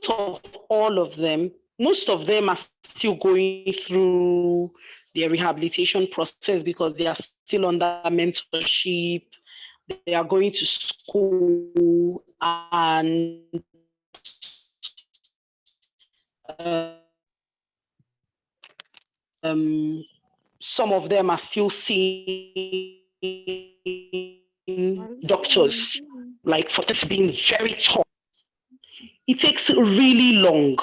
of all of them, most of them are still going through their rehabilitation process because they are still under mentorship. They are going to school, and some of them are still seeing doctors, like for this being very tough. It takes really long.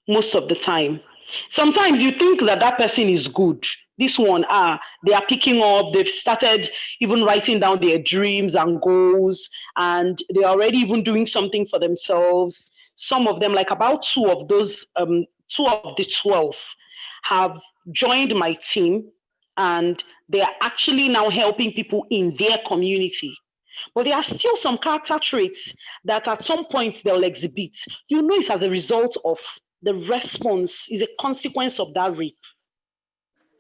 most of the time. Sometimes you think that that person is good. This one, they are picking up, they've started even writing down their dreams and goals, and they're already even doing something for themselves. Some of them, like about two of the 12, have joined my team, and they are actually now helping people in their community. But there are still some character traits that at some point they'll exhibit. You know, it's as a result of the response, is a consequence of that rape,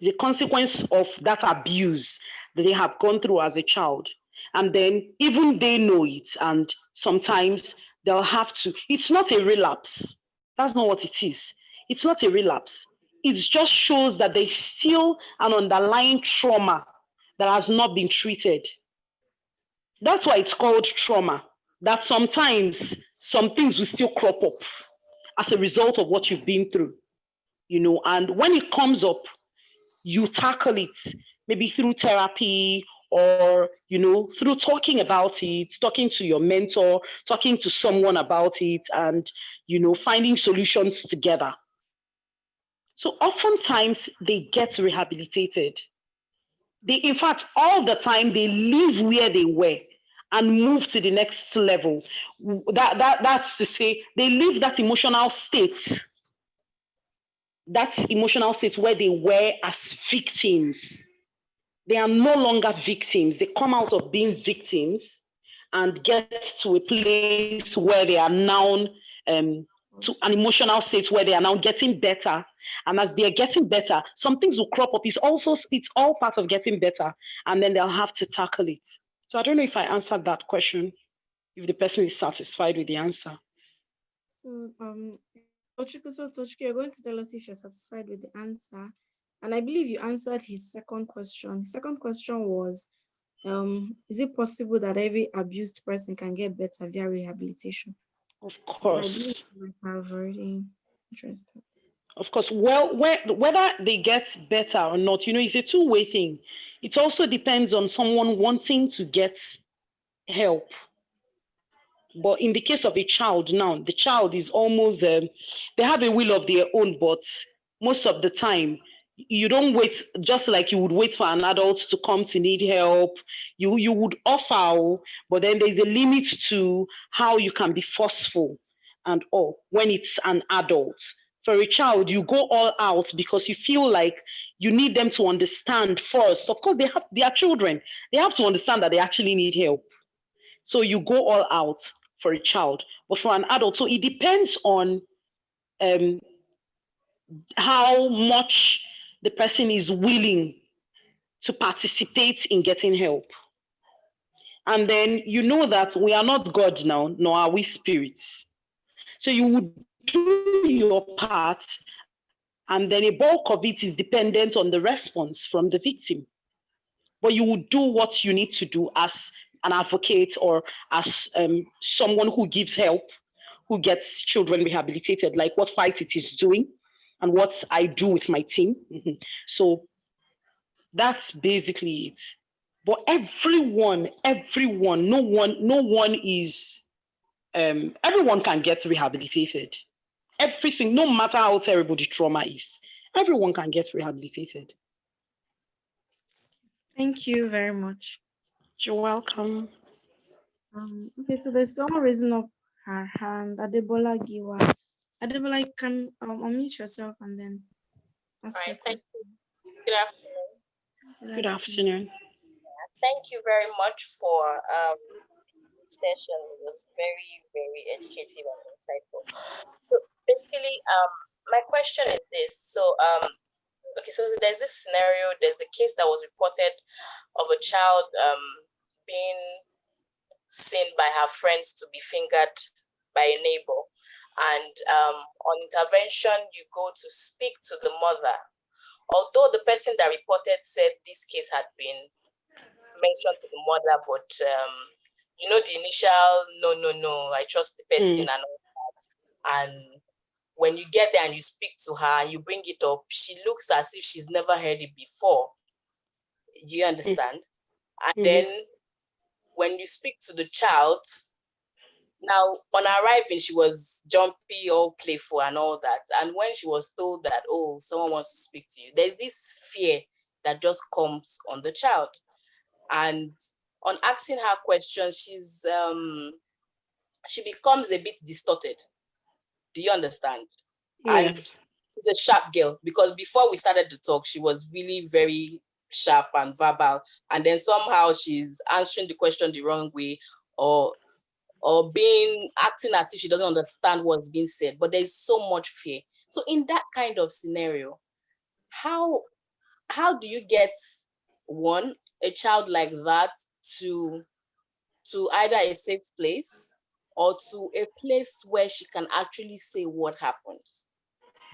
is a consequence of that abuse that they have gone through as a child. And then even they know it, and sometimes they'll have to, it's not a relapse. That's not what it is. It's not a relapse. It just shows that there's still an underlying trauma that has not been treated. That's why it's called trauma, that sometimes some things will still crop up as a result of what you've been through, and when it comes up, you tackle it, maybe through therapy, or through talking about it, talking to your mentor, talking to someone about it, and finding solutions together. So oftentimes they get rehabilitated. They, in fact, all the time they leave where they were and move to the next level. That's to say, they leave that emotional state where they were as victims. They are no longer victims. They come out of being victims and get to a place where they are now to an emotional state where they are now getting better. And as they are getting better, some things will crop up. It's all part of getting better, and then they'll have to tackle it. So I don't know if I answered that question, if the person is satisfied with the answer. So, Tochiko, you're going to tell us if you're satisfied with the answer. And I believe you answered his second question. The second question was, is it possible that every abused person can get better via rehabilitation? Of And I believe course. you might have already addressed that. Of course. Well, whether they get better or not, it's a two-way thing. It also depends on someone wanting to get help. But in the case of a child now, the child is almost, they have a will of their own, but most of the time, you don't wait, just like you would wait for an adult to come to need help. You would offer, but then there's a limit to how you can be forceful and all when it's an adult. For a child, you go all out because you feel like you need them to understand first. Of course, they are children. They have to understand that they actually need help. So you go all out for a child, but for an adult, so it depends on how much the person is willing to participate in getting help. And then you know that we are not God now, nor are we spirits. So you would do your part, and then a bulk of it is dependent on the response from the victim. But you would do what you need to do as an advocate or as someone who gives help, who gets children rehabilitated, like what Fight It is doing and what I do with my team. So that's basically it. But everyone, no one is, everyone can get rehabilitated. Everything, no matter how terrible the trauma is, everyone can get rehabilitated. Thank you very much. You're welcome. Okay, so there's someone raising up her hand, Adebola Giwa. Adebola, you can unmute yourself and then ask your Right, thank question. you. Good afternoon. Good afternoon. Thank you very much for this session. It was very, very educative and insightful. So basically, my question is this. So okay, so there's this scenario, there's the case that was reported of a child being seen by her friends to be fingered by a neighbor. And on intervention, you go to speak to the mother. Although the person that reported said this case had been mentioned to the mother, but the initial no, I trust the person and all that. And when you get there and you speak to her, you bring it up, she looks as if she's never heard it before. Do you understand? And then when you speak to the child, Now, on arriving, she was jumpy, all playful and all that. And when she was told that, oh, someone wants to speak to you, there's this fear that just comes on the child. And on asking her questions, she becomes a bit distorted. Do you understand? And Yes. she's a sharp girl, because before we started the talk, she was really very sharp and verbal. And then somehow she's answering the question the wrong way, or acting as if she doesn't understand what's being said. But there's so much fear. So in that kind of scenario, how do you get a child like that to either a safe place or to a place where she can actually say what happened?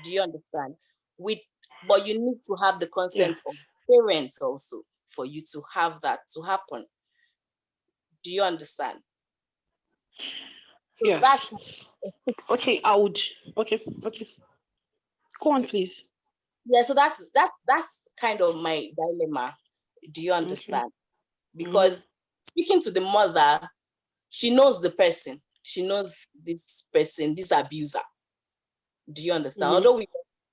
Do you understand? But you need to have the consent Yes. of parents also for you to have that to happen. Do you understand? So Yes. Okay, I would. Okay. Go on, please. so that's kind of my dilemma. Do you Okay. understand? Because speaking to the mother, she knows the person. She knows this person, this abuser. Do you understand? Although we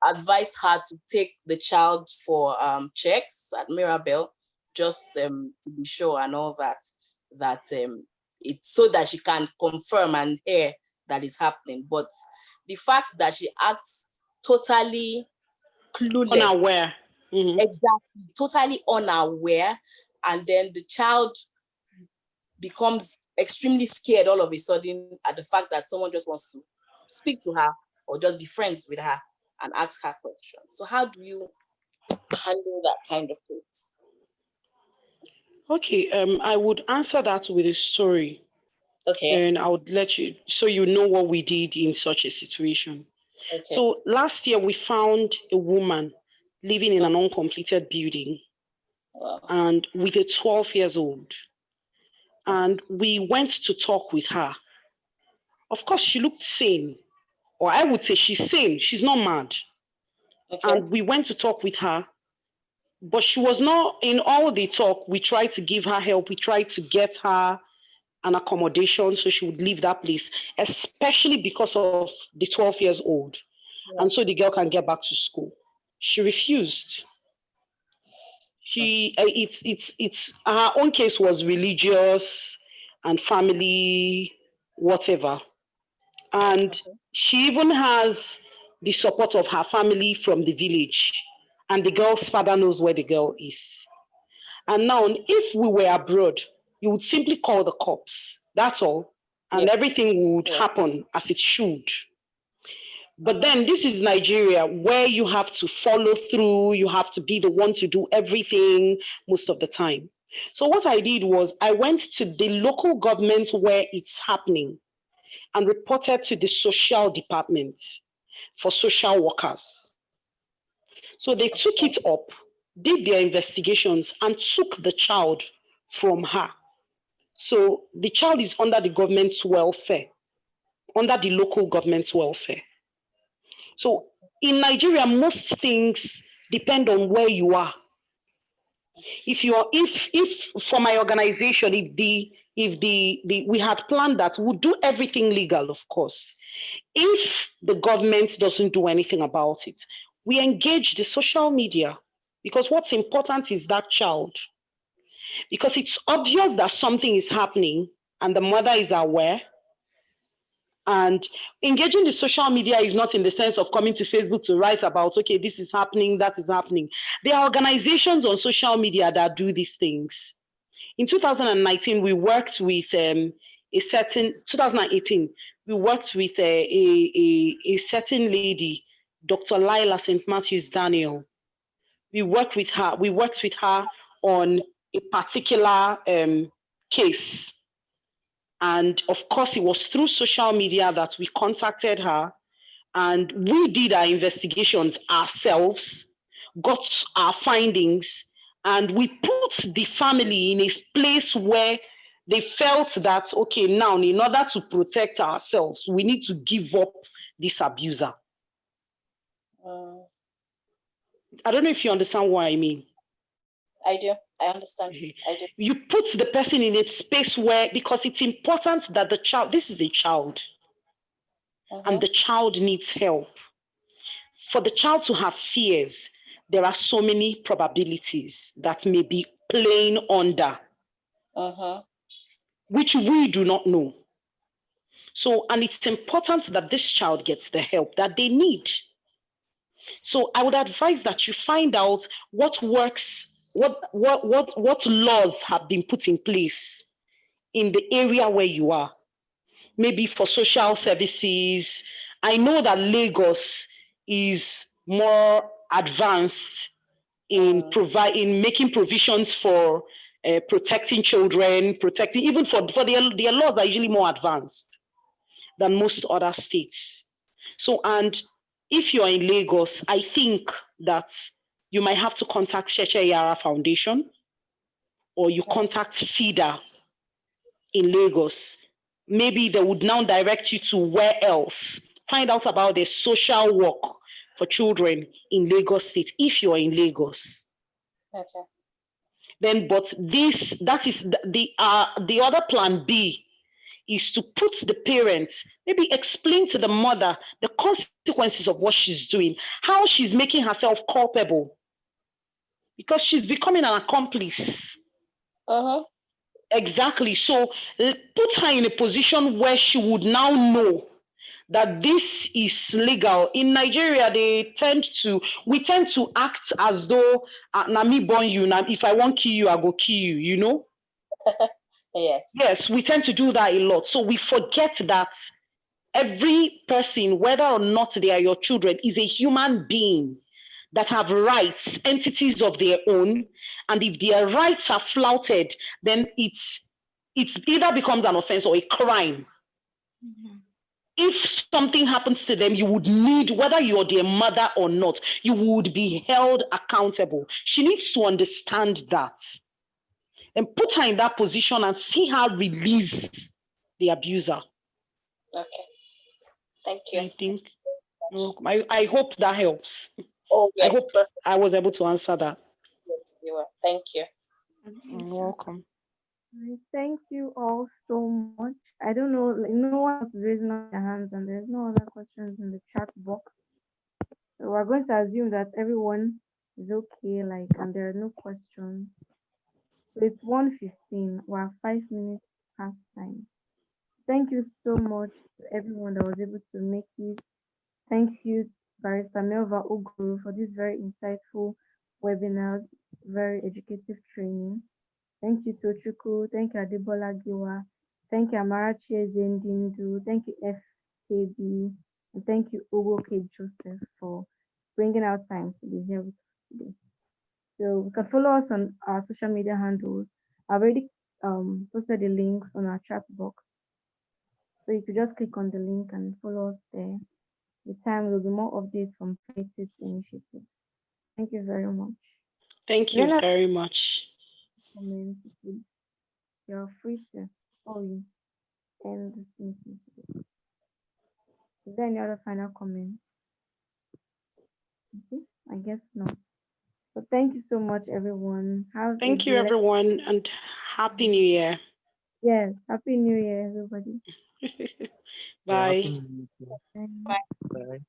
advised her to take the child for checks at Mirabel, just to be sure and all that it's so that she can confirm and hear that it's happening. But the fact that she acts totally clueless, Unaware. exactly, totally unaware, and then the child becomes extremely scared all of a sudden at the fact that someone just wants to speak to her or just be friends with her and ask her questions. So how do you handle that kind of thing? Okay, I would answer that with a story, Okay. and I would let you, so you know what we did in such a situation. Okay. So last year we found a woman living in an uncompleted building, and with a 12 years old, and we went to talk with her. Of course, she looked sane, or I would say she's sane. She's not mad. Okay. And we went to talk with her, but she was not in all the talk. We tried to give her help. We tried to get her an accommodation so she would leave that place, especially because of the 12 years old. Yeah. And so the girl can get back to school. She refused. It's her own case was religious and family, whatever. And she even has the support of her family from the village. And the girl's father knows where the girl is. And now, if we were abroad, you would simply call the cops. That's all. And everything would happen as it should. But then this is Nigeria, where you have to follow through, you have to be the one to do everything most of the time. So what I did was I went to the local government where it's happening and reported to the social department for social workers. So they took it up, did their investigations, and took the child from her. So the child is under the government's welfare, under the local government's welfare. So in Nigeria, most things depend on where you are. If for my organization, if we had planned that, we'll do everything legal, of course. If the government doesn't do anything about it, we engage the social media, because what's important is that child. Because it's obvious that something is happening and the mother is aware. And engaging the social media is not in the sense of coming to Facebook to write about, okay, this is happening, that is happening. There are organizations on social media that do these things. In 2019, we worked with 2018, we worked with a certain lady, Dr. Lila St. Matthews Daniel. We worked with her on a particular case. And of course, it was through social media that we contacted her, and we did our investigations ourselves, got our findings, and we put the family in a place where they felt that, okay, now in order to protect ourselves, we need to give up this abuser. I don't know if you understand what I mean. I do. I understand. I do. You put the person in a space where, because it's important that the child, this is a child, and the child needs help. For the child to have fears, there are so many probabilities that may be playing under, which we do not know. So, and it's important that this child gets the help that they need. So I would advise that you find out what works, what laws have been put in place in the area where you are. Maybe for social services. I know that Lagos is more advanced in making provisions for protecting children, protecting, even for their laws are usually more advanced than most other states. So, and if you're in Lagos, I think that you might have to contact Cheche Yara Foundation, or you contact FIDA in Lagos. Maybe they would now direct you to where else. Find out about the social work for children in Lagos State, if you're in Lagos. Okay. Then, but that is the other plan B is to put the parents, maybe explain to the mother the consequences of what she's doing, how she's making herself culpable, because she's becoming an accomplice. Exactly. So put her in a position where she would now know that this is legal. In Nigeria, we tend to act as though na me born you, now if I want kill you, I go kill you, you know? Yes. Yes, we tend to do that a lot. So we forget that every person, whether or not they are your children, is a human being that have rights, entities of their own. And if their rights are flouted, then it's either becomes an offense or a crime. If something happens to them, you would need, whether you're their mother or not, you would be held accountable. She needs to understand that. And put her in that position and see her release the abuser. Okay. Thank you. I think. I hope that helps. Oh, yes. I hope I was able to answer that. Yes, you are. Thank you. You're welcome. Thank you all so much. I don't know, no one else is raising up their hands, and there's no other questions in the chat box. So we're going to assume that everyone is okay, and there are no questions. So it's 1:15. We're 5 minutes past time. Thank you so much to everyone that was able to make it. Thank you, Barrister Melva Uhuru, for this very insightful webinar, very educative training. Thank you, Tochukwu. Thank you, Adebola Giwa. Thank you, Amarachi Zendindu. Thank you, FKB. And thank you, Ogoke Joseph, for bringing out time to be here with us today. So you can follow us on our social media handles. I've already posted the links on our chat box. So you could just click on the link and follow us there. With time, there will be more updates from Places Initiative. Thank you very much. Thank you very much. You're free to end this meeting. Is there any other final comment? Okay, I guess no. So thank you so much, everyone. Thank you, everyone, and Happy New Year. Yes, Happy New Year, everybody. Bye. Yeah, Bye. Bye.